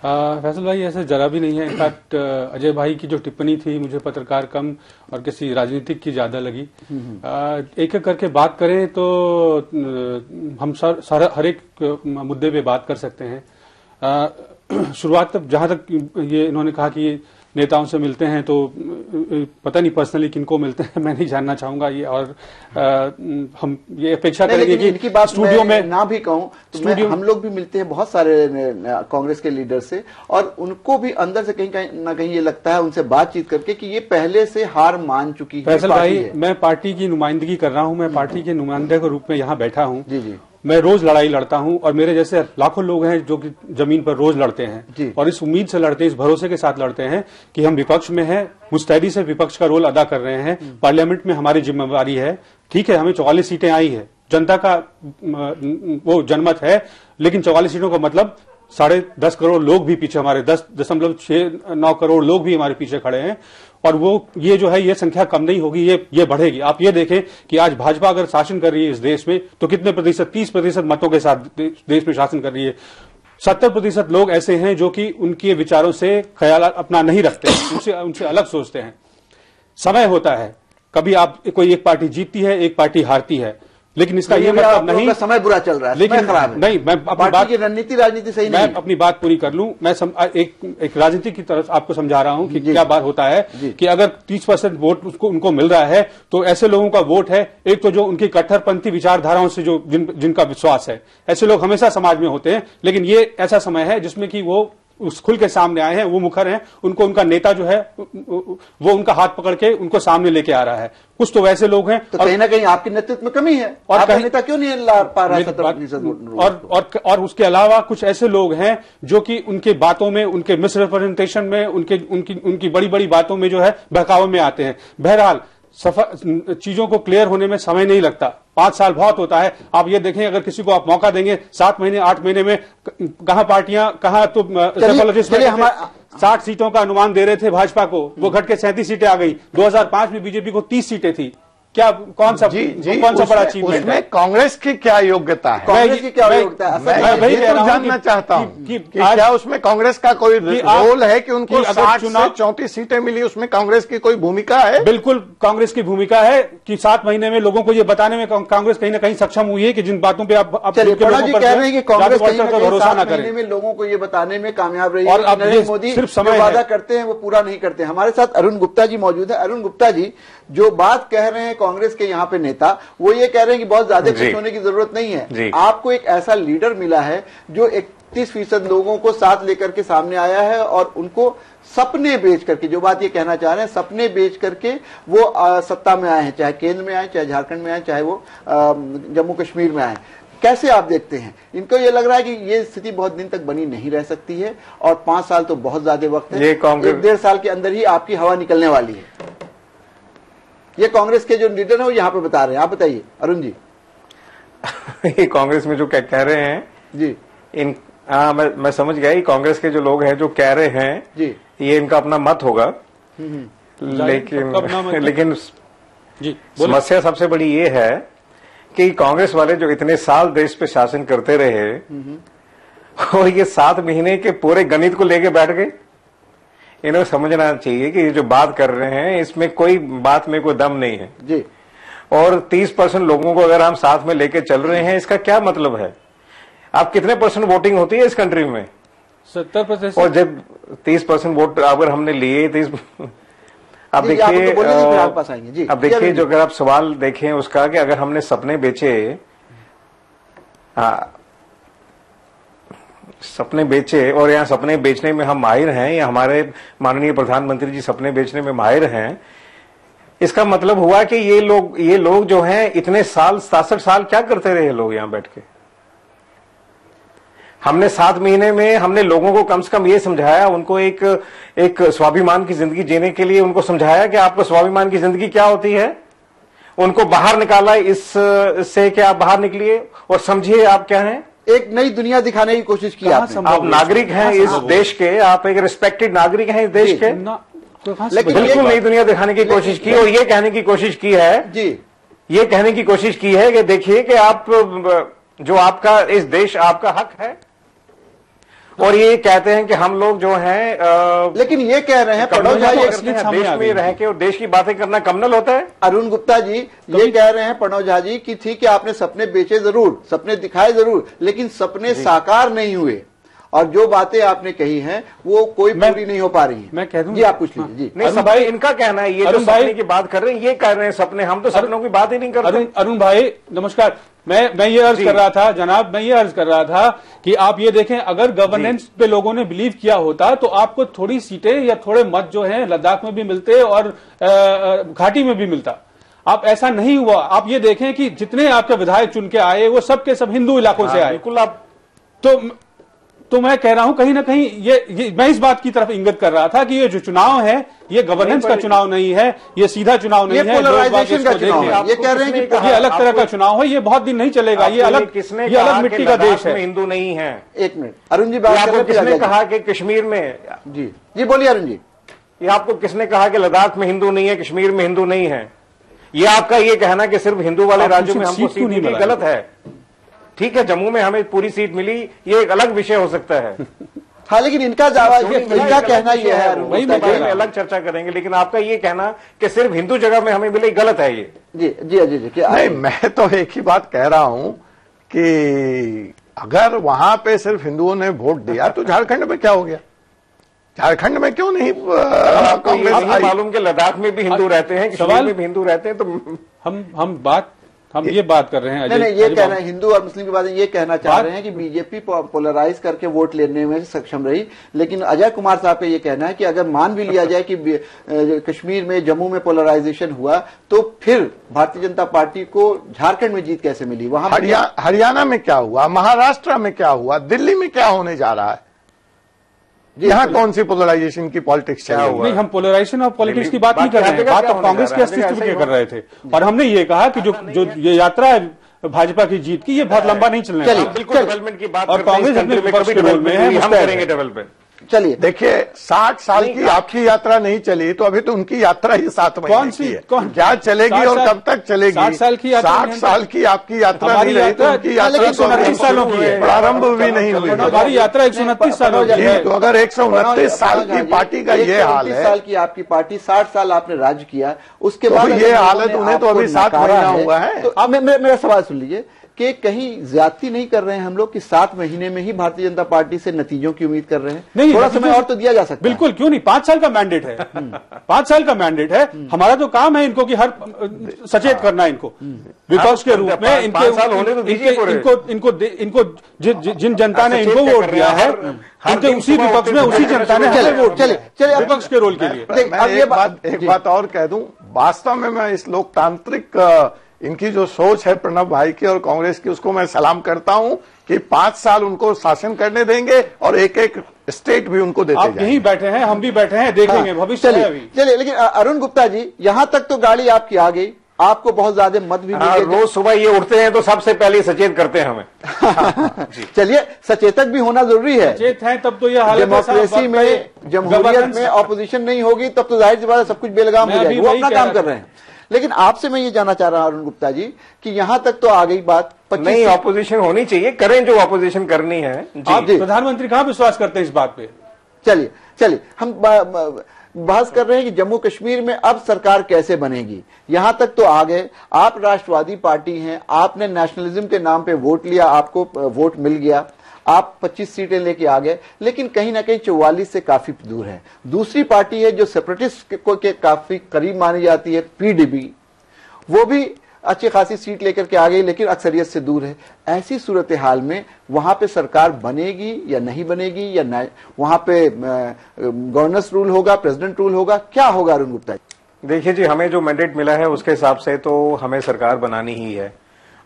फैसल भाई ऐसा जरा भी नहीं है। इनफैक्ट अजय भाई की जो टिप्पणी थी मुझे पत्रकार कम और किसी राजनीतिक की ज्यादा लगी। एक एक करके बात करें तो हम हर एक मुद्दे पे बात कर सकते हैं। शुरुआत तक जहां तक ये इन्होंने कहा कि नेताओं से मिलते हैं तो पता नहीं पर्सनली किनको मिलते हैं, मैं नहीं जानना चाहूंगा ये। और हम ये अपेक्षा करेंगे कि इनकी बात स्टूडियो में ना भी कहूं तो हम लोग भी मिलते हैं बहुत सारे कांग्रेस के लीडर से, और उनको भी अंदर से कहीं ना कहीं ये लगता है उनसे बातचीत करके कि ये पहले से हार मान चुकी है। फैसल भाई, मैं पार्टी की नुमाइंदगी कर रहा हूं, मैं पार्टी के नुमाइंदे के रूप में यहाँ बैठा हूं। जी। मैं रोज लड़ाई लड़ता हूं और मेरे जैसे लाखों लोग हैं जो कि जमीन पर रोज लड़ते हैं और इस उम्मीद से लड़ते हैं, इस भरोसे के साथ लड़ते हैं कि हम विपक्ष में हैं, मुस्तैदी से विपक्ष का रोल अदा कर रहे हैं। पार्लियामेंट में हमारी जिम्मेवारी है। ठीक है, हमें 44 सीटें आई है, जनता का वो जनमत है, लेकिन 44 सीटों का मतलब 10.5 करोड़ लोग भी पीछे, हमारे 10.69 करोड़ लोग भी हमारे पीछे खड़े हैं। और वो ये जो है ये संख्या कम नहीं होगी, ये बढ़ेगी। आप ये देखें कि आज भाजपा अगर शासन कर रही है इस देश में तो कितने प्रतिशत, 30% मतों के साथ देश में शासन कर रही है। 70% लोग ऐसे हैं जो कि उनके विचारों से ख्याल अपना नहीं रखते, उनसे अलग सोचते हैं। समय होता है, कभी आप कोई एक पार्टी जीतती है, एक पार्टी हारती है, लेकिन इसका ये मतलब नहीं समय बुरा चल रहा है, लेकिन खराब है। नहीं, मैं अपनी बात की राजनीति सही नहीं, मैं अपनी बात पूरी कर लूं। मैं एक राजनीति की तरफ आपको समझा रहा हूं कि क्या बात होता है कि अगर 30% वोट उनको मिल रहा है तो ऐसे लोगों का वोट है, एक तो जो उनकी कट्टरपंथी विचारधाराओं से जो जिनका विश्वास है, ऐसे लोग हमेशा समाज में होते हैं। लेकिन ये ऐसा समय है जिसमें कि वो उस खुल के सामने आए हैं, वो मुखर हैं, उनको उनका नेता जो है वो उनका हाथ पकड़ के उनको सामने लेके आ रहा है। कुछ तो वैसे लोग हैं तो कहीं ना कहीं आपके नेतृत्व में कमी है, और आपका नेता क्यों नहीं ला पा रहा है 70%? और उसके अलावा कुछ ऐसे लोग हैं जो कि उनके बातों में, उनके मिसरिप्रेजेंटेशन में, उनकी बड़ी बड़ी बातों में जो है बहकावे में आते हैं। बहरहाल चीजों को क्लियर होने में समय नहीं लगता, 5 साल बहुत होता है। आप ये देखें, अगर किसी को आप मौका देंगे 7 महीने 8 महीने में, कहां पार्टियां, कहां तो 60 सीटों का अनुमान दे रहे थे भाजपा को, वो घट के 37 सीटें आ गई। 2005 में बीजेपी को 30 सीटें थी। क्या कौन सा बड़ा अचीवमेंट है? उसमें कांग्रेस की क्या योग्यता है? कांग्रेस की क्या योग्यता है? मैं वही जानना चाहता हूं कि क्या उसमें कांग्रेस का कोई रोल है कि उनको 60 से 34 सीटें मिली, उसमें कांग्रेस की कोई भूमिका है? बिल्कुल कांग्रेस की भूमिका है कि 7 महीने में लोगों को ये बताने में कांग्रेस कहीं ना कहीं सक्षम हुई है कि जिन बातों पर आप कह रहे हैं कि कांग्रेस भरोसा न करें, में लोगों को ये बताने में कामयाब रही है। और नरेंद्र मोदी सिर्फ वादा करते हैं वो पूरा नहीं करते। हमारे साथ अरुण गुप्ता जी मौजूद है। अरुण गुप्ता जी, जो बात कह रहे हैं कांग्रेस के यहाँ पे नेता, वो ये कह रहे हैं कि बहुत ज्यादा खुश होने की जरूरत नहीं है। आपको एक ऐसा लीडर मिला है जो 31% लोगों को साथ लेकर के सामने आया है और उनको सपने बेच करके, जो बात ये कहना चाह रहे हैं, सपने बेच करके वो सत्ता में आए हैं, चाहे केंद्र में आए, चाहे झारखंड में आए, चाहे वो जम्मू कश्मीर में आए। कैसे आप देखते हैं? इनको ये लग रहा है कि ये स्थिति बहुत दिन तक बनी नहीं रह सकती है और 5 साल तो बहुत ज्यादा वक्त है, 1-1.5 साल के अंदर ही आपकी हवा निकलने वाली है। ये कांग्रेस के जो लीडर है वो यहाँ पे बता रहे हैं। आप बताइए अरुण जी। ये कांग्रेस में जो कह रहे हैं जी, मैं समझ गया। ये कांग्रेस के जो लोग हैं जो कह रहे हैं जी, ये इनका अपना मत होगा। लेकिन समस्या सबसे बड़ी ये है कि कांग्रेस वाले जो इतने साल देश पे शासन करते रहे और ये 7 महीने के पूरे गणित को लेके बैठ गए। इन्हें समझना चाहिए कि ये जो बात कर रहे हैं इसमें कोई बात में कोई दम नहीं है जी। और 30% लोगों को अगर हम साथ में लेके चल रहे हैं, इसका क्या मतलब है? आप कितने % वोटिंग होती है इस कंट्री में? 70%। और जब 30% वोट अगर हमने लिए, 30 अब देखिए, अब देखिए जो अगर आप सवाल देखें उसका कि अगर हमने सपने बेचे, सपने बेचे और यहाँ सपने बेचने में हम माहिर हैं, या हमारे माननीय प्रधानमंत्री जी सपने बेचने में माहिर हैं, इसका मतलब हुआ कि ये लोग जो हैं इतने साल, 67 साल क्या करते रहे लोग यहाँ बैठ के? हमने 7 महीने में हमने लोगों को कम से कम ये समझाया, उनको एक स्वाभिमान की जिंदगी जीने के लिए उनको समझाया कि आपको स्वाभिमान की जिंदगी क्या होती है। उनको बाहर निकाला इससे कि आप बाहर निकलिए और समझिए आप क्या हैं। एक नई दुनिया दिखाने की कोशिश की आपने। आप नागरिक हैं इस देश के, आप एक रिस्पेक्टेड नागरिक हैं इस देश के, लेकिन बिल्कुल नई दुनिया दिखाने की कोशिश की और ये कहने की कोशिश की है जी, ये कहने की कोशिश की है कि देखिए कि आप जो आपका इस देश आपका हक है और ये कहते हैं कि हम लोग जो हैं लेकिन ये कह रहे हैं पड़ोजा देश में रह के और देश की बातें करना कम्युनल होता है। अरुण गुप्ता जी ये कह रहे हैं प्रणव झा जी कि ठीक है आपने सपने बेचे जरूर, सपने दिखाए जरूर, लेकिन सपने साकार नहीं हुए और जो बातें आपने कही हैं वो कोई पूरी नहीं हो पा रही है। मैं कह दूं जी आप पूछ लीजिए। जी नहीं भाई इनका कहना है, ये जो सपने की बात कर रहे हैं ये कह रहे हैं सपने, हम तो सपनों की बात ही नहीं करते। अरुण भाई नमस्कार, मैं ये अर्ज कर रहा था जनाब, मैं ये अर्ज कर रहा था कि आप ये देखें अगर गवर्नेंस पे लोगों ने बिलीव किया होता तो आपको थोड़ी सीटें या थोड़े मत जो हैं लद्दाख में भी मिलते और घाटी में भी मिलता। आप ऐसा नहीं हुआ। आप ये देखें कि जितने आपके विधायक चुन के आए वो सब के सब हिंदू इलाकों से आए। बिल्कुल। आप तो मैं कह रहा हूं कहीं ना कहीं ये मैं इस बात की तरफ इंगित कर रहा था कि ये जो चुनाव है ये गवर्नेंस का चुनाव नहीं है, ये सीधा चुनाव नहीं है, पोलराइजेशन का चुनाव है। ये कह रहे हैं कि ये अलग तरह का चुनाव है, ये बहुत दिन नहीं चलेगा, ये अलग मिट्टी का देश है। हिंदू नहीं है। एक मिनट अरुण जी बात कर रहे हैं। किसने कहा कि कश्मीर में जी बोलिए अरुण जी, ये आपको किसने कहा कि लद्दाख में हिंदू नहीं है, कश्मीर में हिंदू नहीं है? ये आपका ये कहना कि सिर्फ हिंदू वाले राज्यों में हमको सीट मिली गलत है। ठीक है, जम्मू में हमें पूरी सीट मिली, ये एक अलग विषय हो सकता है। हाँ लेकिन इनका दावा, इनका कहना ये है, वही में अलग चर्चा करेंगे, लेकिन आपका ये कहना कि सिर्फ हिंदू जगह में हमें मिले गलत है ये। जी जी जी जी नहीं, मैं तो एक ही बात कह रहा हूं कि अगर वहां पे सिर्फ हिंदुओं ने वोट दिया तो झारखंड में क्या हो गया? झारखंड में क्यों नहीं कांग्रेस? मालूम कि लद्दाख में भी हिंदू रहते हैं, कश्मीर में भी हिंदू रहते हैं, तो हम ये बात कर रहे हैं। नहीं ये कहना है हिंदू और मुस्लिम की बात ये कहना चाह रहे हैं कि बीजेपी पोलराइज करके वोट लेने में सक्षम रही, लेकिन अजय कुमार साहब का ये कहना है कि अगर मान भी लिया जाए कि कश्मीर में जम्मू में पोलराइजेशन हुआ तो फिर भारतीय जनता पार्टी को झारखंड में जीत कैसे मिली? वहां हरियाणा में क्या हुआ, महाराष्ट्र में क्या हुआ, दिल्ली में क्या होने जा रहा है? यहाँ कौन सी पोलराइजेशन की पॉलिटिक्स चल रही है? नहीं, हम पोलराइजेशन और पॉलिटिक्स की बात नहीं कर रहे हैं, बात तो कांग्रेस के अस्तित्व की कर रहे थे। और हमने ये कहा कि जो ये यात्रा है भाजपा की जीत की, ये बहुत लंबा नहीं चलने वाला। बिल्कुल डेवलपमेंट की बात और कांग्रेस अपने विपक्ष के रोल में है, हम करेंगे डेवलपमेंट। चलिए देखिए 60 साल की आपकी यात्रा नहीं चली तो अभी तो उनकी यात्रा ही 7 महीने की है। क्या चलेगी और कब तक चलेगी? 60 साल की 60 साल की आपकी यात्रा नहीं रही तो उनकी यात्रा 129 सालों की है, प्रारंभ भी नहीं हुई। हमारी यात्रा 129 सालों की है। तो अगर 129 साल की पार्टी का ये हाल है, 129 साल की आपकी पार्टी, 60 साल आपने राज किया, उसके बाद ये हालत उन्हें तो अभी 7 महीना हुआ है। तो अब मेरा सवाल सुन लीजिए कि कहीं ज्यादती नहीं कर रहे हैं हम लोग कि 7 महीने में ही भारतीय जनता पार्टी से नतीजों की उम्मीद कर रहे हैं? नहीं, थोड़ा समय और तो दिया जा सकता है। बिल्कुल, क्यों नहीं, 5 साल का मैंडेट है। 5 साल का मैंडेट है। हमारा तो काम है इनको कि हर सचेत करना है इनको विपक्ष के रूप में। इनको जिन जनता ने इनको वोट दिया है उनके उसी विपक्ष में उसी जनता ने वोट चले विपक्ष के रोल के लिए। एक बात और कह दूं, वास्तव में मैं इस लोकतांत्रिक इनकी जो सोच है प्रणव भाई की और कांग्रेस की, उसको मैं सलाम करता हूं कि 5 साल उनको शासन करने देंगे और एक एक स्टेट भी उनको देते जाएंगे। आप यहीं बैठे हैं, हम भी बैठे हैं, देखेंगे भविष्य है अभी। चलिए लेकिन अरुण गुप्ता जी, यहां तक तो गाड़ी आपकी आ गई, आपको बहुत ज्यादा मत भी मिले। रोज सुबह ये उठते हैं तो सबसे पहले सचेत करते हैं हमें। चलिए सचेतक भी होना जरूरी है। सचेत है तब तो ये हालत, डेमोक्रेसी में, जमहूरियत में ऑपोजिशन नहीं होगी तब तो जाहिर सी बात है सब कुछ बेलगाम हो जाएगा। वो अपना काम कर रहे हैं। लेकिन आपसे मैं ये जानना चाह रहा हूं अरुण गुप्ता जी कि यहां तक तो आ गई बात, नहीं ऑपोजिशन होनी चाहिए, करें जो ऑपोजिशन करनी है। आप प्रधानमंत्री कहां विश्वास करते हैं इस बात पे? चलिए हम बहस कर रहे हैं कि जम्मू कश्मीर में अब सरकार कैसे बनेगी। यहां तक तो आ गए, आप राष्ट्रवादी पार्टी हैं, आपने नेशनलिज्म के नाम पे वोट लिया, आपको वोट मिल गया, आप 25 सीटें लेके आ गए, लेकिन कहीं ना कहीं 44 से काफी दूर है। दूसरी पार्टी है जो सेपरेटिस्ट के काफी करीब मानी जाती है, पीडीपी, वो भी अच्छी खासी सीट लेकर के आ गई लेकिन अक्सरियत से दूर है। ऐसी सूरत हाल में वहां पे सरकार बनेगी या नहीं बनेगी, या वहां पे गवर्नेंस रूल होगा, प्रेसिडेंट रूल होगा, क्या होगा अरुण गुप्ता? देखिए जी, हमें जो मैंडेट मिला है उसके हिसाब से तो हमें सरकार बनानी ही है।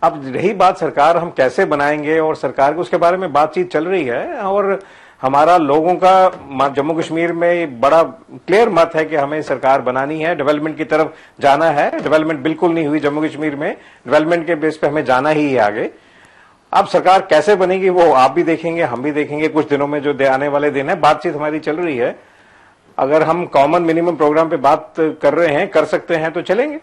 अब रही बात सरकार हम कैसे बनाएंगे और सरकार को, उसके बारे में बातचीत चल रही है और हमारा लोगों का जम्मू कश्मीर में बड़ा क्लियर मत है कि हमें सरकार बनानी है, डेवलपमेंट की तरफ जाना है। डेवलपमेंट बिल्कुल नहीं हुई जम्मू कश्मीर में, डेवलपमेंट के बेस पे हमें जाना ही है आगे। अब सरकार कैसे बनेगी वो आप भी देखेंगे, हम भी देखेंगे कुछ दिनों में, जो आने वाले दिन है। बातचीत हमारी चल रही है, अगर हम कॉमन मिनिमम प्रोग्राम पे बात कर रहे हैं, कर सकते हैं तो चलेंगे।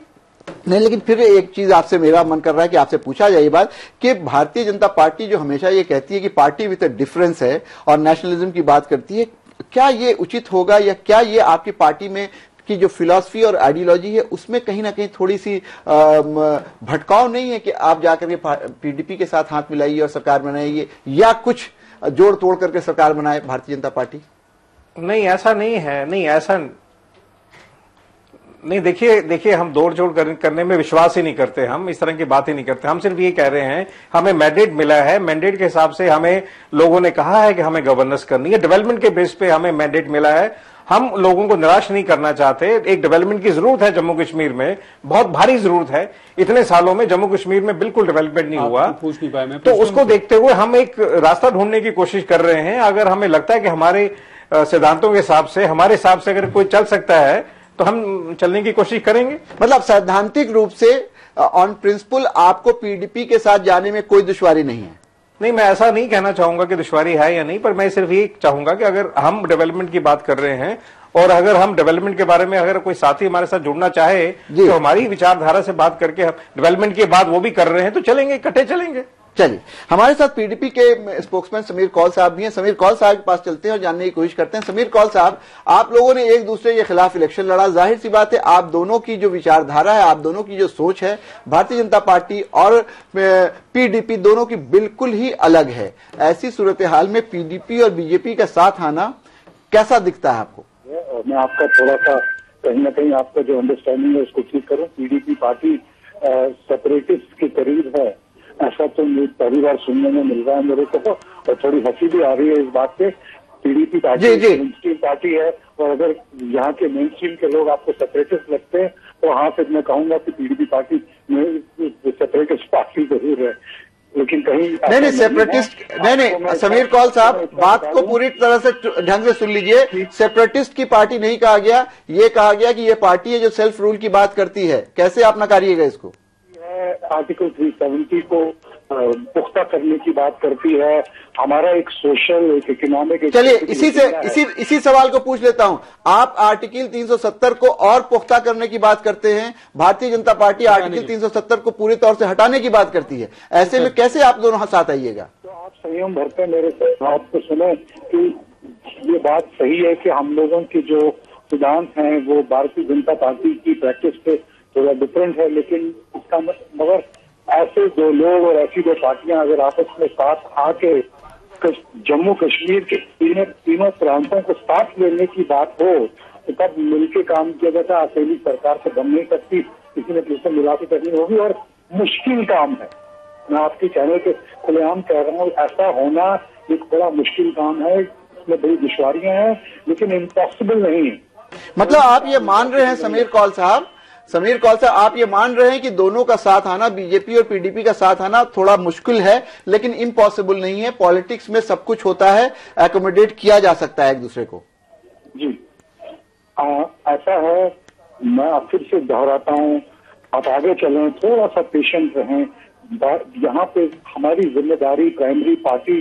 नहीं, लेकिन फिर एक चीज आपसे मेरा मन कर रहा है कि आपसे पूछा जाए ये बात कि भारतीय जनता पार्टी जो हमेशा ये कहती है कि पार्टी विद अ डिफरेंस है और नेशनलिज्म की बात करती है, क्या ये उचित होगा या क्या ये आपकी पार्टी में की जो फिलॉसफी और आइडियोलॉजी है उसमें कहीं ना कहीं थोड़ी सी भटकाव नहीं है कि आप जाकर के पीडीपी के साथ हाथ मिलाइए और सरकार बनाइए या कुछ जोड़ तोड़ करके सरकार बनाए भारतीय जनता पार्टी? नहीं, ऐसा नहीं है। नहीं, ऐसा नहीं। देखिए हम दौड़ जोड़ करने में विश्वास ही नहीं करते, हम इस तरह की बात ही नहीं करते। हम सिर्फ ये कह रहे हैं हमें मैंडेट मिला है, मैंडेट के हिसाब से हमें लोगों ने कहा है कि हमें गवर्नेंस करनी है, डेवलपमेंट के बेस पे हमें मैंडेट मिला है। हम लोगों को निराश नहीं करना चाहते। एक डेवलपमेंट की जरूरत है जम्मू कश्मीर में, बहुत भारी जरूरत है। इतने सालों में जम्मू कश्मीर में बिल्कुल डेवलपमेंट नहीं हुआ, पूछ नहीं पाए मैं, तो उसको देखते हुए हम एक रास्ता ढूंढने की कोशिश कर रहे हैं। अगर हमें लगता है कि हमारे सिद्धांतों के हिसाब से, हमारे हिसाब से अगर कोई चल सकता है तो हम चलने की कोशिश करेंगे। मतलब सैद्धांतिक रूप से ऑन प्रिंसिपल आपको पीडीपी के साथ जाने में कोई दुश्वारी नहीं है? नहीं, मैं ऐसा नहीं कहना चाहूंगा कि दुश्वारी है या नहीं, पर मैं सिर्फ ये चाहूंगा कि अगर हम डेवलपमेंट की बात कर रहे हैं और अगर हम डेवलपमेंट के बारे में अगर कोई साथी हमारे साथ जुड़ना चाहे तो हमारी विचारधारा से बात करके हम डेवलपमेंट के बाद वो भी कर रहे हैं तो चलेंगे, इकट्ठे चलेंगे। चलिए, हमारे साथ पीडीपी के स्पोक्समैन समीर कौल साहब भी हैं। समीर कौल साहब के पास चलते हैं और जानने की कोशिश करते हैं। समीर कौल साहब, आप लोगों ने एक दूसरे के खिलाफ इलेक्शन लड़ा, जाहिर सी बात है आप दोनों की जो विचारधारा है, आप दोनों की जो सोच है, भारतीय जनता पार्टी और पीडीपी दोनों की बिल्कुल ही अलग है। ऐसी सूरत हाल में पीडीपी और बीजेपी का साथ आना कैसा दिखता है आपको? मैं आपका थोड़ा सा कहीं ना कहीं आपका जो अंडरस्टैंडिंग है उसको ठीक करूं। पीडीपी पार्टी सेपरेटिस्ट के करीब है, ऐसा तो पहली बार सुनने में मिल रहा है मेरे को, और थोड़ी हंसी भी आ रही है इस बात पे। PDP party main stream party है, और अगर यहाँ के मेन स्ट्रीम के लोग आपको सेपरेटिस्ट लगते हैं तो हाँ, फिर मैं कहूंगा कि पीडीपी पार्टी में सेपरेटिस्ट पार्टी जरूर है, लेकिन कहीं नहीं सेपरेटिस्ट नहीं। समीर कौल साहब, बात को पूरी तरह से ढंग से सुन लीजिए। सेपरेटिस्ट की पार्टी नहीं कहा गया, ये कहा गया कि ये पार्टी है जो सेल्फ रूल की बात करती है। कैसे आप नकारिएगा इसको? आर्टिकल 370 को पुख्ता करने की बात करती है। हमारा एक सोशल, एक इकोनॉमिक, चलिए इसी सवाल को पूछ लेता हूं। आप आर्टिकल 370 को और पुख्ता करने की बात करते हैं, भारतीय जनता पार्टी आर्टिकल 370 को पूरी तौर से हटाने की बात करती है। ऐसे में कैसे आप दोनों साथ आइएगा? तो आप संयम भरते मेरे बात को सुने कि ये बात सही है कि हम लोगों के जो सिद्धांत हैं वो भारतीय जनता पार्टी की प्रैक्टिस से थोड़ा डिफरेंट है, लेकिन इसका मगर ऐसे दो लोग और ऐसी दो पार्टियां अगर आपस में साथ आके जम्मू कश्मीर के तीनों प्रांतों को साथ लेने की बात हो तो तब मिलकर काम किया जाता है। अकेली सरकार से बन नहीं सकती, किसी न किसी से मिला के करनी होगी, और मुश्किल काम है। मैं आपके चैनल पे खुलेआम कह रहा हूँ, ऐसा होना एक बड़ा मुश्किल काम है, इसमें बड़ी दुश्वारियां हैं, लेकिन इम्पॉसिबल नहीं है। मतलब आप ये मान रहे हैं समीर कौल साहब, आप ये मान रहे हैं कि दोनों का साथ आना, बीजेपी और पीडीपी का साथ आना थोड़ा मुश्किल है लेकिन इम्पॉसिबल नहीं है। पॉलिटिक्स में सब कुछ होता है, एकोमोडेट किया जा सकता है एक दूसरे को। जी ऐसा है। मैं फिर से दोहराता हूँ, आप आगे चलें, थोड़ा सा पेशेंट रहें। यहाँ पे हमारी जिम्मेदारी प्राइमरी पार्टी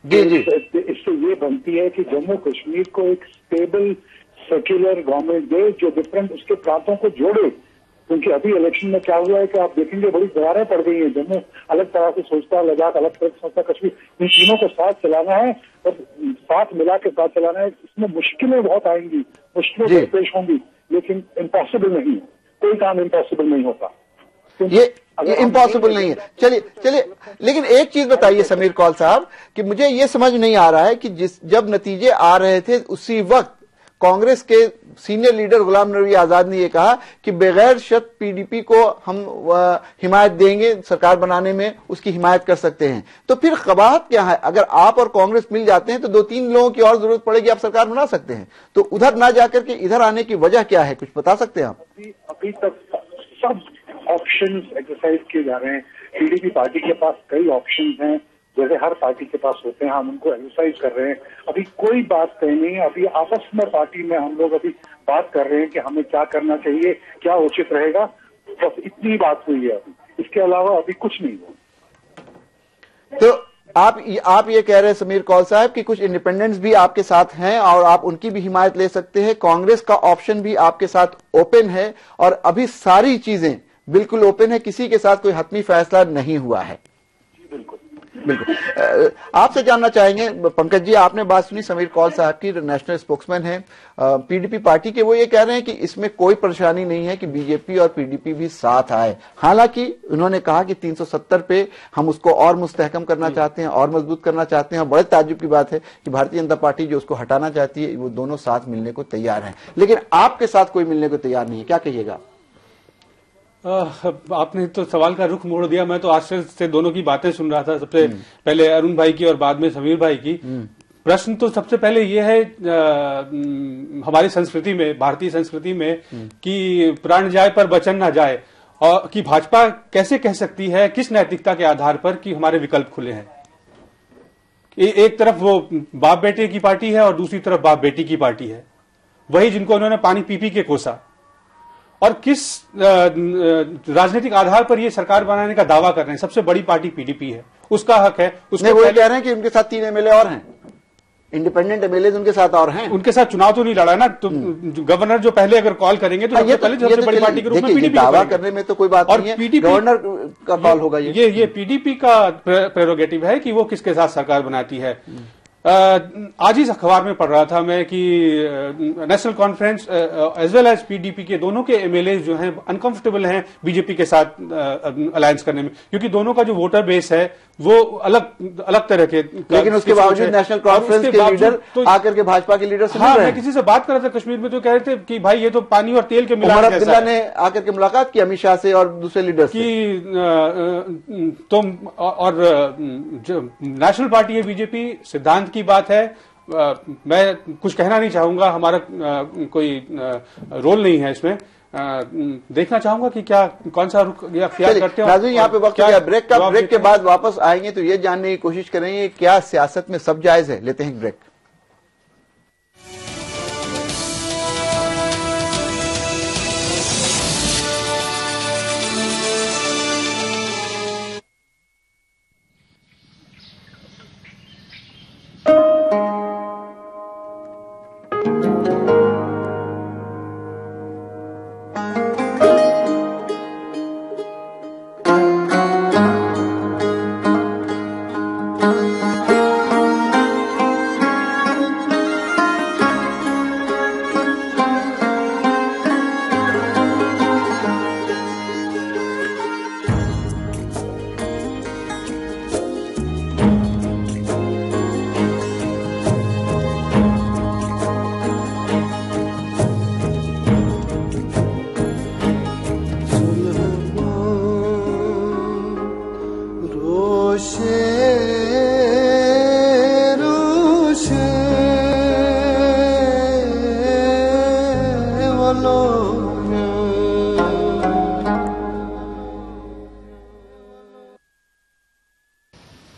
इससे ये बनती है कि जम्मू कश्मीर को एक स्टेबल सेक्युलर गवर्नमेंट दे जो डिफरेंट उसके प्रांतों को जोड़े। क्योंकि अभी इलेक्शन में क्या हुआ है कि आप देखेंगे बड़ी दरारें पड़ गई हैं। जम्मू अलग तरह से सोचता है, लद्दाख अलग तरह से सोचता है, कश्मीर, इन तीनों को साथ चलाना है और साथ मिला के साथ चलाना है। इसमें मुश्किलें बहुत आएंगी, मुश्किलें दरपेश होंगी, लेकिन इम्पॉसिबल नहीं है। कोई काम इम्पॉसिबल नहीं होता, ये इम्पॉसिबल नहीं है। चलिए लेकिन एक चीज बताइए समीर कौल साहब कि मुझे ये समझ नहीं आ रहा है कि जब नतीजे आ रहे थे उसी वक्त कांग्रेस के सीनियर लीडर गुलाम नबी आजाद ने यह कहा कि बगैर शर्त पीडीपी को हम हिमायत देंगे, सरकार बनाने में उसकी हिमायत कर सकते हैं। तो फिर कबाहत क्या है? अगर आप और कांग्रेस मिल जाते हैं तो 2-3 लोगों की और जरूरत पड़ेगी, आप सरकार बना सकते हैं। तो उधर ना जाकर के इधर आने की वजह क्या है, कुछ बता सकते हैं आप? अभी तक सब ऑप्शन एक्सरसाइज किए जा रहे हैं। पीडीपी पार्टी के पास कई ऑप्शन हैं, जैसे हर पार्टी के पास होते हैं, हम उनको एक्सरसाइज कर रहे हैं। अभी कोई बात तय नहीं है। अभी आपस में पार्टी में हम लोग अभी बात कर रहे हैं कि हमें क्या करना चाहिए, क्या उचित रहेगा, बस इतनी बात हुई है। अभी इसके अलावा अभी कुछ नहीं हुआ। तो आप ये कह रहे हैं समीर कौल साहब कि कुछ इंडिपेंडेंट्स भी आपके साथ हैं और आप उनकी भी हिमायत ले सकते हैं, कांग्रेस का ऑप्शन भी आपके साथ ओपन है और अभी सारी चीजें बिल्कुल ओपन है, किसी के साथ कोई हतमी फैसला नहीं हुआ है। बिल्कुल। आपसे जानना चाहेंगे पंकज जी, आपने बात सुनी समीर कौल साहब की, नेशनल स्पोक्समैन है पीडीपी पार्टी के। वो ये कह रहे हैं कि इसमें कोई परेशानी नहीं है कि बीजेपी और पीडीपी भी साथ आए। हालांकि उन्होंने कहा कि 370 पे हम उसको और मुस्तहकम करना चाहते हैं और मजबूत करना चाहते हैं, और बड़े ताज्जुब की बात है कि भारतीय जनता पार्टी जो उसको हटाना चाहती है वो दोनों साथ मिलने को तैयार है, लेकिन आपके साथ कोई मिलने को तैयार नहीं है। क्या कहिएगा? आपने तो सवाल का रुख मोड़ दिया। मैं तो आश्चर्य से दोनों की बातें सुन रहा था, सबसे पहले अरुण भाई की और बाद में समीर भाई की। प्रश्न तो सबसे पहले ये है हमारी संस्कृति में, भारतीय संस्कृति में, कि प्राण जाए पर वचन ना जाए, और कि भाजपा कैसे कह सकती है, किस नैतिकता के आधार पर कि हमारे विकल्प खुले हैं। एक तरफ वो बाप बेटे की पार्टी है और दूसरी तरफ बाप बेटी की पार्टी है, वही जिनको उन्होंने पानी पी पी के कोसा। और किस राजनीतिक आधार पर ये सरकार बनाने का दावा कर रहे हैं? सबसे बड़ी पार्टी पीडीपी है, उसका हक है। उसको वो कह रहे हैं कि उनके साथ 3 एमएलए और हैं, इंडिपेंडेंट एमएलए उनके साथ और हैं। उनके साथ चुनाव तो नहीं लड़ा ना, तो गवर्नर जो पहले अगर कॉल करेंगे तो सबसे पहले सबसे बड़ी पार्टी के रूप में पीडीपी दावा करने में तो कोई बात नहीं है, गवर्नर का कॉल होगा। ये पीडीपी का प्रेरोगेटिव है कि वो किसके साथ सरकार बनाती है। आज इस अखबार में पढ़ रहा था मैं कि National Conference as well as PDP के दोनों के एमएलए जो हैं अनकंफर्टेबल हैं बीजेपी के साथ अलायंस करने में, क्योंकि दोनों का जो वोटर बेस है वो अलग तरह के। लेकिन उसके बावजूद नेशनल कॉन्फ्रेंस के लीडर आकर के भाजपा के लीडर से मिल रहे हैं। मैं किसी से बात कर रहा था कश्मीर में, तो कह रहे थे कि भाई ये तो पानी और तेल के मिलान जैसा है। ने आकर के मुलाकात की अमित शाह से और दूसरे लीडर से कि तुम और नेशनल पार्टी है बीजेपी, सिद्धांत की बात है। मैं कुछ कहना नहीं चाहूंगा, हमारा कोई रोल नहीं है इसमें। देखना चाहूंगा कि क्या कौन सा रुख या अख्तियार करते हैं। राजू, यहाँ पे वक्त हो गया ब्रेक का। ब्रेक के बाद वापस आएंगे तो ये जानने की कोशिश करेंगे क्या सियासत में सब जायज है। लेते हैं ब्रेक।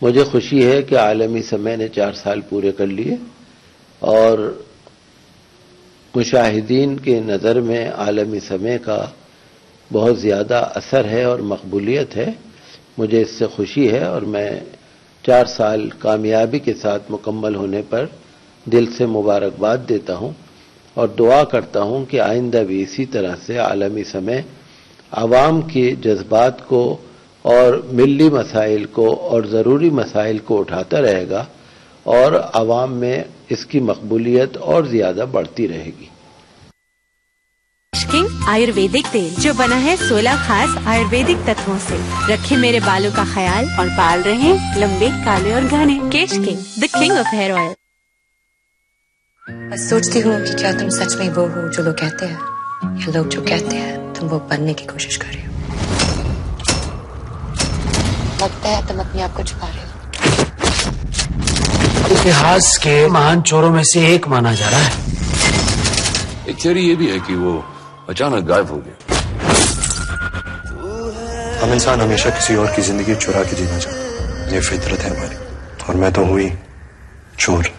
मुझे खुशी है कि आलमी समय ने 4 साल पूरे कर लिए और मुशाहिदीन के नज़र में आलमी समय का बहुत ज़्यादा असर है और मकबूलियत है। मुझे इससे खुशी है और मैं 4 साल कामयाबी के साथ मुकम्मल होने पर दिल से मुबारकबाद देता हूँ और दुआ करता हूँ कि आइंदा भी इसी तरह से आलमी समय आवाम के जज्बात को और मिली मसाइल को और ज़रूरी मसाइल को उठाता रहेगा और आवाम में इसकी मकबूलियत और ज़्यादा बढ़ती रहेगी। किंग आयुर्वेदिक तेल जो बना है 16 खास आयुर्वेदिक तत्वों से, रखे मेरे बालों का ख्याल और बाल रहे लंबे काले और घने। Kesh king, the king of hair oil. मैं सोचती हूँ कि क्या तुम सच में वो हो जो लोग कहते हैं, या लोग जो कहते हैं तुम वो बनने की कोशिश कर रहे हो। लगता है तुम अपने आप को छुपा रहे हो। इतिहास के महान चोरों में से एक माना जा रहा है। एक थियरी ये भी है कि वो अचानक गायब हो गया। हम इंसान हमेशा किसी और की जिंदगी चुरा के जीना चाहते हैं, ये फितरत है हमारी, और मैं तो हुई चोर।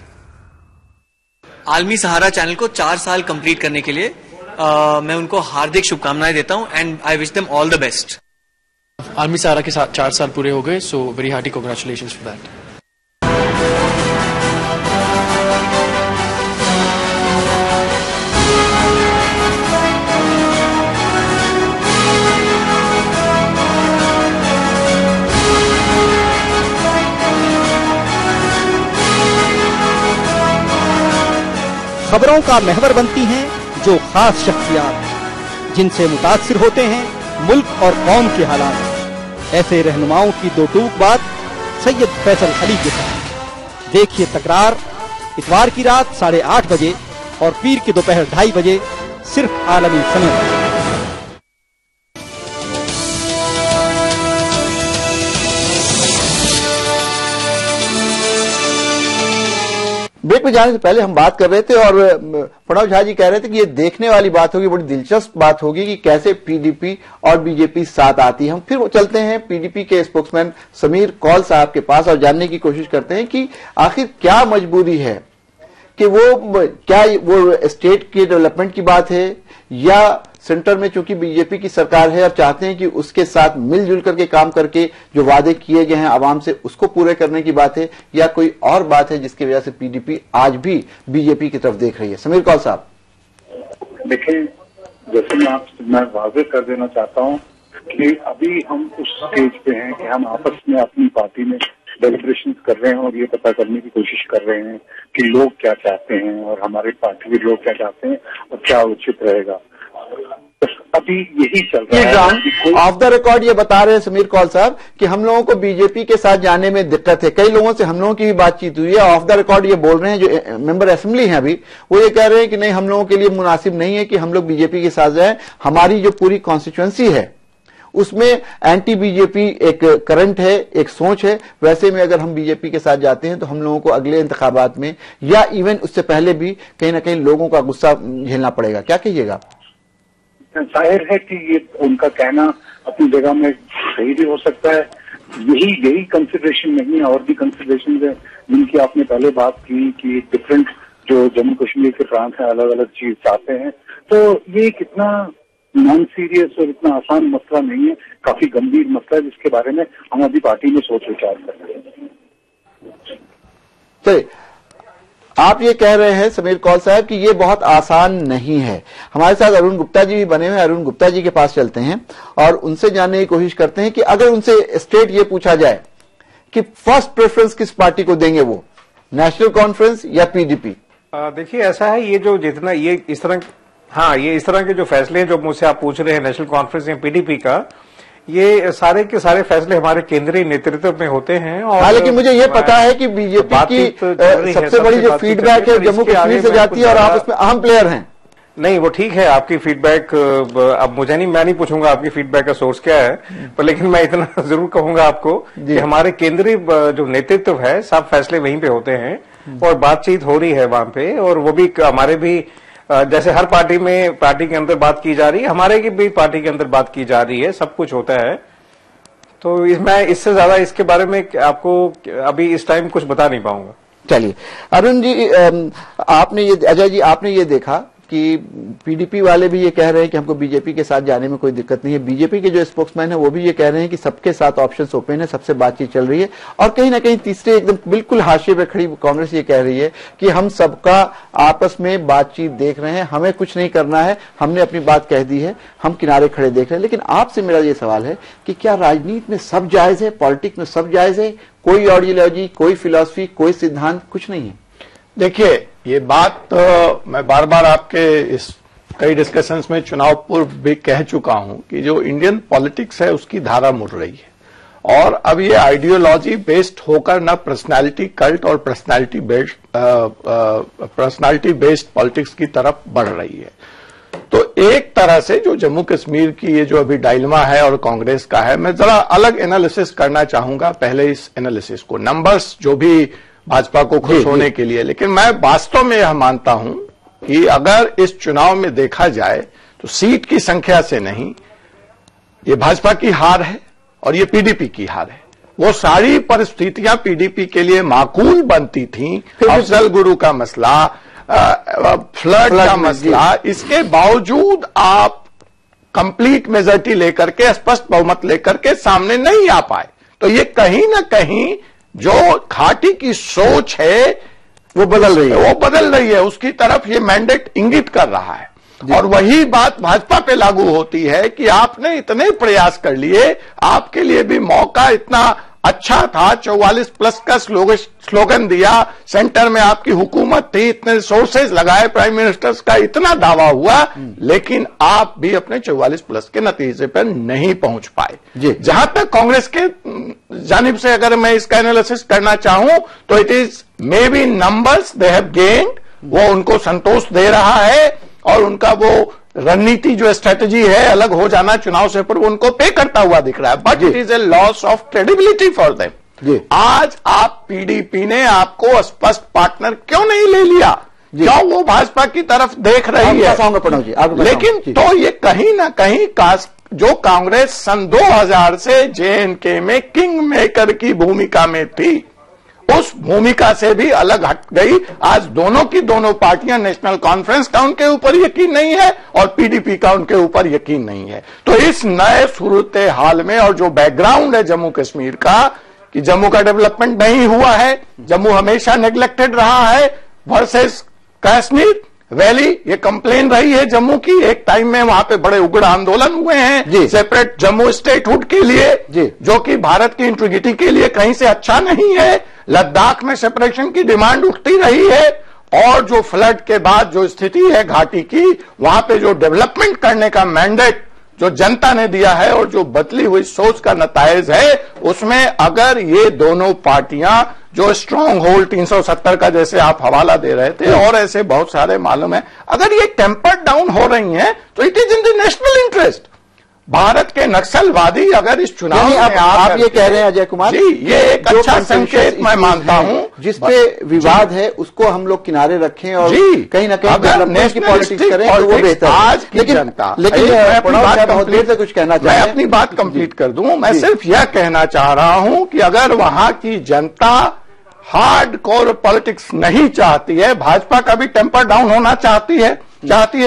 आलमी सहारा चैनल को 4 साल कंप्लीट करने के लिए मैं उनको हार्दिक शुभकामनाएं देता हूं and I wish them all the best. आलमी सहारा के साथ 4 साल पूरे हो गए, so very hearty congratulations for that. खबरों का महवर बनती हैं जो खास शख्सियात जिनसे मुतासिर होते हैं मुल्क और कौम के हालात। ऐसे रहनुमाओं की दो टूक बात सैयद फैसल अली के साथ। देखिए तकरार इतवार की रात 8:30 बजे और पीर की दोपहर 2:30 बजे सिर्फ आलमी समय। ब्रेक में जाने से पहले हम बात कर रहे थे और प्रणव झा जी कह रहे थे कि ये देखने वाली बात होगी, बड़ी दिलचस्प बात होगी कि कैसे पीडीपी और बीजेपी साथ आती है। हम फिर चलते हैं पीडीपी के स्पोक्समैन समीर कौल साहब के पास और जानने की कोशिश करते हैं कि आखिर क्या मजबूरी है कि वो स्टेट के डेवलपमेंट की बात है या सेंटर में चूंकि बीजेपी की सरकार है और चाहते हैं कि उसके साथ मिलजुल करके काम करके जो वादे किए गए हैं आवाम से उसको पूरे करने की बात है, या कोई और बात है जिसकी वजह से पीडीपी आज भी बीजेपी की तरफ देख रही है। समीर कौल साहब देखिए, जैसे मैं वाजे कर देना चाहता हूं कि अभी हम उस स्टेज पे हैं कि हम आपस में अपनी पार्टी में डेलिब्रेशन कर रहे हैं और ये पता करने की कोशिश कर रहे हैं कि लोग क्या चाहते हैं और हमारे पार्टी के लोग क्या चाहते हैं और क्या उचित रहेगा। अभी यही चल रहा है। ऑफ द रिकॉर्ड ये बता रहे हैं समीर कौल साहब कि हम लोगों को बीजेपी के साथ जाने में दिक्कत है। कई लोगों से हम लोगों की भी बातचीत हुई है। ऑफ द रिकॉर्ड ये बोल रहे हैं, जो मेंबर असेंबली हैं अभी, वो ये कह रहे हैं कि नहीं, हम लोगों के लिए मुनासिब नहीं है कि हम लोग बीजेपी के साथ जाएं। हमारी जो पूरी कॉन्स्टिट्यूएंसी है उसमें एंटी बीजेपी एक करंट है, एक सोच है। वैसे में अगर हम बीजेपी के साथ जाते हैं तो हम लोगों को अगले इंतखाबात में या इवन उससे पहले भी कहीं ना कहीं लोगों का गुस्सा झेलना पड़ेगा। क्या कहिएगा? जाहिर है कि ये उनका कहना अपनी जगह में सही भी हो सकता है। यही कंसिडरेशन नहीं है, और भी कंसिडरेशन है जिनकी आपने पहले बात की कि डिफरेंट जो जम्मू कश्मीर के प्रांत है अलग अलग चीज चाहते हैं। तो ये कितना नॉन सीरियस और इतना आसान मसला नहीं है, काफी गंभीर मसला है जिसके बारे में हम अभी पार्टी में सोच विचार कर रहे हैं। तो आप ये कह रहे हैं समीर कौल साहब कि ये बहुत आसान नहीं है। हमारे साथ अरुण गुप्ता जी भी बने हुए हैं। अरुण गुप्ता जी के पास चलते हैं और उनसे जानने की कोशिश करते हैं कि अगर उनसे स्ट्रेट ये पूछा जाए कि फर्स्ट प्रेफरेंस किस पार्टी को देंगे, वो नेशनल कॉन्फ्रेंस या पीडीपी? देखिए, ऐसा है, ये जो जितना ये इस तरह के जो फैसले हैं जो मुझसे आप पूछ रहे हैं नेशनल कॉन्फ्रेंस या पीडीपी का, ये सारे के सारे फैसले हमारे केंद्रीय नेतृत्व में होते हैं। और लेकिन मुझे ये पता है कि बीजेपी की सबसे बड़ी जो फीडबैक है जम्मू कश्मीर से जाती है और आप उसमें अहम प्लेयर हैं। नहीं, वो ठीक है, आपकी फीडबैक अब मैं नहीं पूछूंगा आपकी फीडबैक का सोर्स क्या है, पर लेकिन मैं इतना जरूर कहूंगा आपको कि हमारे केंद्रीय जो नेतृत्व है सब फैसले वहीं पे होते हैं और बातचीत हो रही है वहां पे। और वो भी हमारे भी जैसे हर पार्टी में पार्टी के अंदर बात की जा रही है, हमारे की भी पार्टी के अंदर बात की जा रही है, सब कुछ होता है। तो मैं इससे ज्यादा इसके बारे में आपको अभी इस टाइम कुछ बता नहीं पाऊंगा। चलिए अरुण जी, अजय जी, आपने ये देखा कि पीडीपी वाले भी ये कह रहे हैं कि हमको बीजेपी के साथ जाने में कोई दिक्कत नहीं है। बीजेपी के जो स्पोक्समैन है वो भी ये कह रहे हैं कि सबके साथ ऑप्शंस ओपन है, सबसे बातचीत चल रही है। और कहीं ना कहीं तीसरे एकदम बिल्कुल हाशिए पे खड़ी कांग्रेस ये कह रही है कि हम सबका आपस में बातचीत देख रहे हैं, हमें कुछ नहीं करना है, हमने अपनी बात कह दी है, हम किनारे खड़े देख रहे हैं। लेकिन आपसे मेरा ये सवाल है कि क्या राजनीति में सब जायज है, पॉलिटिक्स में सब जायज है? कोई आइडियोलॉजी, कोई फिलॉसफी, कोई सिद्धांत कुछ नहीं है? देखिए, ये बात मैं बार बार आपके इस कई डिस्कशंस में चुनाव पूर्व भी कह चुका हूं कि जो इंडियन पॉलिटिक्स है उसकी धारा मुड़ रही है और अब ये आइडियोलॉजी बेस्ड होकर ना पर्सनालिटी कल्ट और पर्सनालिटी बेस्ड पॉलिटिक्स की तरफ बढ़ रही है। तो एक तरह से जो जम्मू कश्मीर की ये जो अभी डायलेमा है और कांग्रेस का है, मैं जरा अलग एनालिसिस करना चाहूंगा पहले इस एनालिसिस को, नंबर्स जो भी भाजपा को खुश होने के लिए। लेकिन मैं वास्तव में यह मानता हूं कि अगर इस चुनाव में देखा जाए तो सीट की संख्या से नहीं, ये भाजपा की हार है और ये पीडीपी की हार है। वो सारी परिस्थितियां पीडीपी के लिए माकूल बनती थीं, अफजल गुरु का मसला, फ्लड का मसला, इसके बावजूद आप कंप्लीट मेजॉरिटी लेकर के, स्पष्ट बहुमत लेकर के सामने नहीं आ पाए। तो ये कहीं ना कहीं जो घाटी की सोच है वो बदल रही है, उसकी तरफ ये मैंडेट इंगित कर रहा है। और वही बात भाजपा पे लागू होती है कि आपने इतने प्रयास कर लिए, आपके लिए भी मौका इतना अच्छा था, 44+ का स्लोगन दिया, सेंटर में आपकी हुकूमत थी, इतने रिसोर्सेज लगाए, प्राइम मिनिस्टर्स का इतना दावा हुआ, लेकिन आप भी अपने 44+ के नतीजे पर नहीं पहुंच पाए। जहां तक कांग्रेस के जानिब से अगर मैं इसका एनालिसिस करना चाहूं तो it is may be numbers they have gained, वो उनको संतोष दे रहा है और उनका वो रणनीति जो स्ट्रेटेजी है अलग हो जाना चुनाव से पर वो उनको पे करता हुआ दिख रहा है, but it is a loss of credibility for them. आज आप पीडीपी ने आपको स्पष्ट पार्टनर क्यों नहीं ले लिया, क्यों वो भाजपा की तरफ देख रही है? लेकिन तो ये कहीं ना कहीं जो कांग्रेस सन 2000 से जेएनके में किंग मेकर की भूमिका में थी, उस भूमिका से भी अलग हट गई। आज दोनों की दोनों पार्टियां, नेशनल कॉन्फ्रेंस का उनके ऊपर यकीन नहीं है और पीडीपी का उनके ऊपर यकीन नहीं है। तो इस नए सूरत हाल में और जो बैकग्राउंड है जम्मू कश्मीर का कि जम्मू का डेवलपमेंट नहीं हुआ है, जम्मू हमेशा नेग्लेक्टेड रहा है वर्सेस कश्मीर वैली, ये कंप्लेन रही है जम्मू की। एक टाइम में वहां पे बड़े उग्र आंदोलन हुए हैं सेपरेट जम्मू स्टेटहुड के लिए, जो कि भारत की इंटीग्रिटी के लिए कहीं से अच्छा नहीं है। लद्दाख में सेपरेशन की डिमांड उठती रही है और जो फ्लड के बाद जो स्थिति है घाटी की, वहां पे जो डेवलपमेंट करने का मैंडेट जो जनता ने दिया है और जो बदली हुई सोच का नतायज है, उसमें अगर ये दोनों पार्टियां जो स्ट्रांग होल्ड 370 का जैसे आप हवाला दे रहे थे और ऐसे बहुत सारे मालूम है, अगर ये टेम्पर्ड डाउन हो रही हैं तो it is in the national interest. Bharat के नक्सलवादी अगर इस चुनाव में आप ये कह रहे हैं अजय कुमार जी, ये एक अच्छा संकेत मैं मानता हूं। जिसपे विवाद है उसको हम लोग किनारे रखें और कहीं ना कहीं अगर नेशनल पॉलिटिक्स करें तो वो बेहतर है। आज की जनता, लेकिन मैं कुछ कहना मैं अपनी बात कंप्लीट कर दूं। मैं सिर्फ यह कहना चाह रहा हूं कि अगर वहां की जनता हार्ड कोर पॉलिटिक्स नहीं चाहती है, भाजपा का भी टेम्पर डाउन होना चाहती है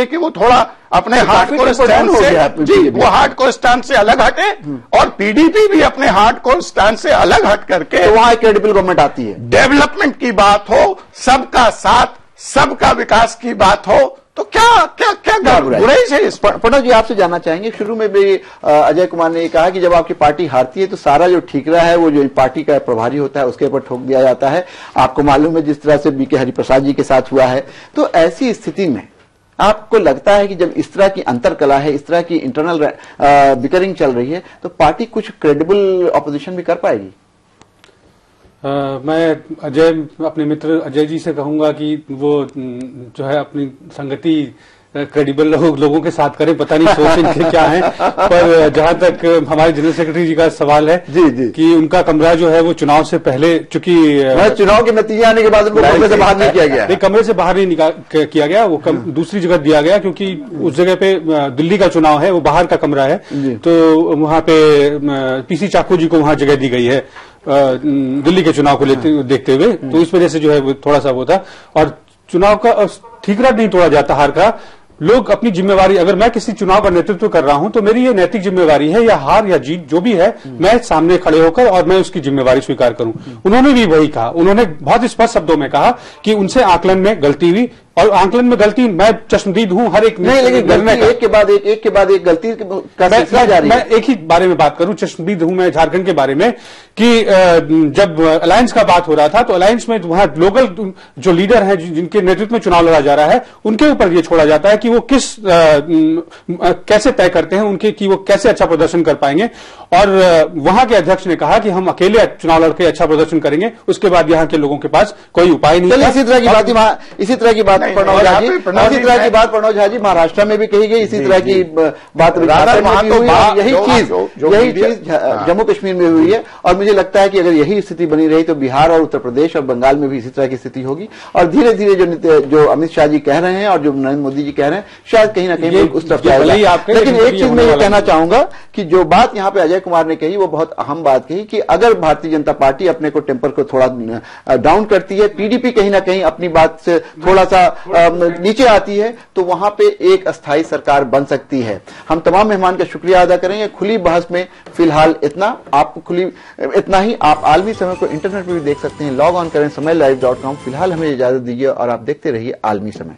कि वो थोड़ा अपने हार्डकोर स्टैंड से वो हार्डकोर स्टैंड से अलग हटे और पीडीपी भी अपने हार्डकोर स्टैंड से अलग हट करके तो वहां क्रेडिबल गवर्नमेंट आती है। डेवलपमेंट की बात हो, सबका साथ, सबका विकास की बात हो, तो क्या बुराई है इस पर? प्रणव जी आपसे जानना चाहेंगे, शुरू में भी अजय कुमार ने कहा कि जब आपकी पार्टी हारती है तो सारा जो ठीकरा है वो जो पार्टी का प्रभारी होता है उसके ऊपर ठोक दिया जाता है। आपको मालूम है जिस तरह से बीके हरिप्रसाद जी के साथ हुआ है। तो ऐसी स्थिति में आपको लगता है कि जब इस तरह की अंतरकला है, इस तरह की इंटरनल बिकरिंग चल रही है, तो पार्टी कुछ क्रेडिबल ऑपोजिशन भी कर पाएगी? मैं अपने मित्र अजय जी से कहूंगा कि वो जो है अपनी संगति क्रेडिबल लोगों के साथ करें, पता नहीं सोच इनके क्या है। पर जहां तक हमारे जनरल सेक्रेटरी जी का सवाल है कि उनका कमरा जो है वो चुनाव से पहले, चूंकि चुनाव के नतीजे आने के बाद उनको कमरे से बाहर नहीं किया गया, नहीं कमरे से बाहर नहीं किया गया, वो दूसरी जगह दिया गया क्योंकि उस जगह पे दिल्ली का चुनाव है, वो बाहर का कमरा है, तो वहां पे पीसी चाकू जी को वहां जगह दी गई है दिल्ली के चुनाव को देखते हुए। तो इस वजह से जो है वो थोड़ा सा वो था और चुनाव का ठीकरा नहीं तोड़ा जाता हार का। लोग अपनी जिम्मेवारी, अगर मैं किसी चुनाव का नेतृत्व कर रहा हूं तो मेरी ये नैतिक जिम्मेवारी है, या हार या जीत जो भी है, मैं सामने खड़े होकर और मैं उसकी जिम्मेवारी स्वीकार करूं। उन्होंने भी वही कहा, उन्होंने बहुत स्पष्ट शब्दों में कहा कि उनसे आकलन में गलती हुई और आकलन में गलती मैं चश्मदीद हूं हर एक नहीं, लेकिन गलती एक के बाद एक गलती का सिलसिला जारी है। मैं एक ही बारे में बात करूं, चश्मदीद हूं मैं झारखंड के बारे में कि जब अलायंस का बात हो रहा था तो अलायंस में वहां लोकल जो लीडर हैं जिनके नेतृत्व में चुनाव लड़ा जा रहा है उनके ऊपर ये छोड़ा जाता है कि वो कैसे तय करते हैं उनके कि वो कैसे अच्छा प्रदर्शन कर पाएंगे। और वहां के अध्यक्ष ने कहा कि हम अकेले चुनाव लड़के अच्छा प्रदर्शन करेंगे, उसके बाद यहाँ के लोगों के पास कोई उपाय नहीं है। इसी तरह की बात प्रणव झा जी महाराष्ट्र में भी कही गई, इसी तरह की बात यही चीज जम्मू कश्मीर में हुई है। और मुझे लगता है कि अगर यही स्थिति बनी रही तो बिहार और उत्तर प्रदेश और बंगाल में भी इसी तरह की स्थिति होगी। और धीरे धीरे जो अमित शाह जी कह रहे हैं और जो नरेंद्र मोदी जी कह रहे हैं शायद कहीं ना कहीं उस तरफ जाएगा। लेकिन एक चीज मैं ये कहना चाहूंगा कि जो बात यहाँ पे अजय कुमार ने कही वो बहुत अहम बात कही कि अगर भारतीय जनता पार्टी अपने को टेम्पर को थोड़ा डाउन करती है, पीडीपी कहीं ना कहीं अपनी बात से थोड़ा सा नीचे आती है, तो वहां पे एक अस्थायी सरकार बन सकती है। हम तमाम मेहमान का शुक्रिया अदा करेंगे। खुली बहस में फिलहाल इतना ही। आप आलमी समय को इंटरनेट पर भी देख सकते हैं, लॉग ऑन करें समयlive.com। फिलहाल हमें इजाजत दीजिए और आप देखते रहिए आलमी समय।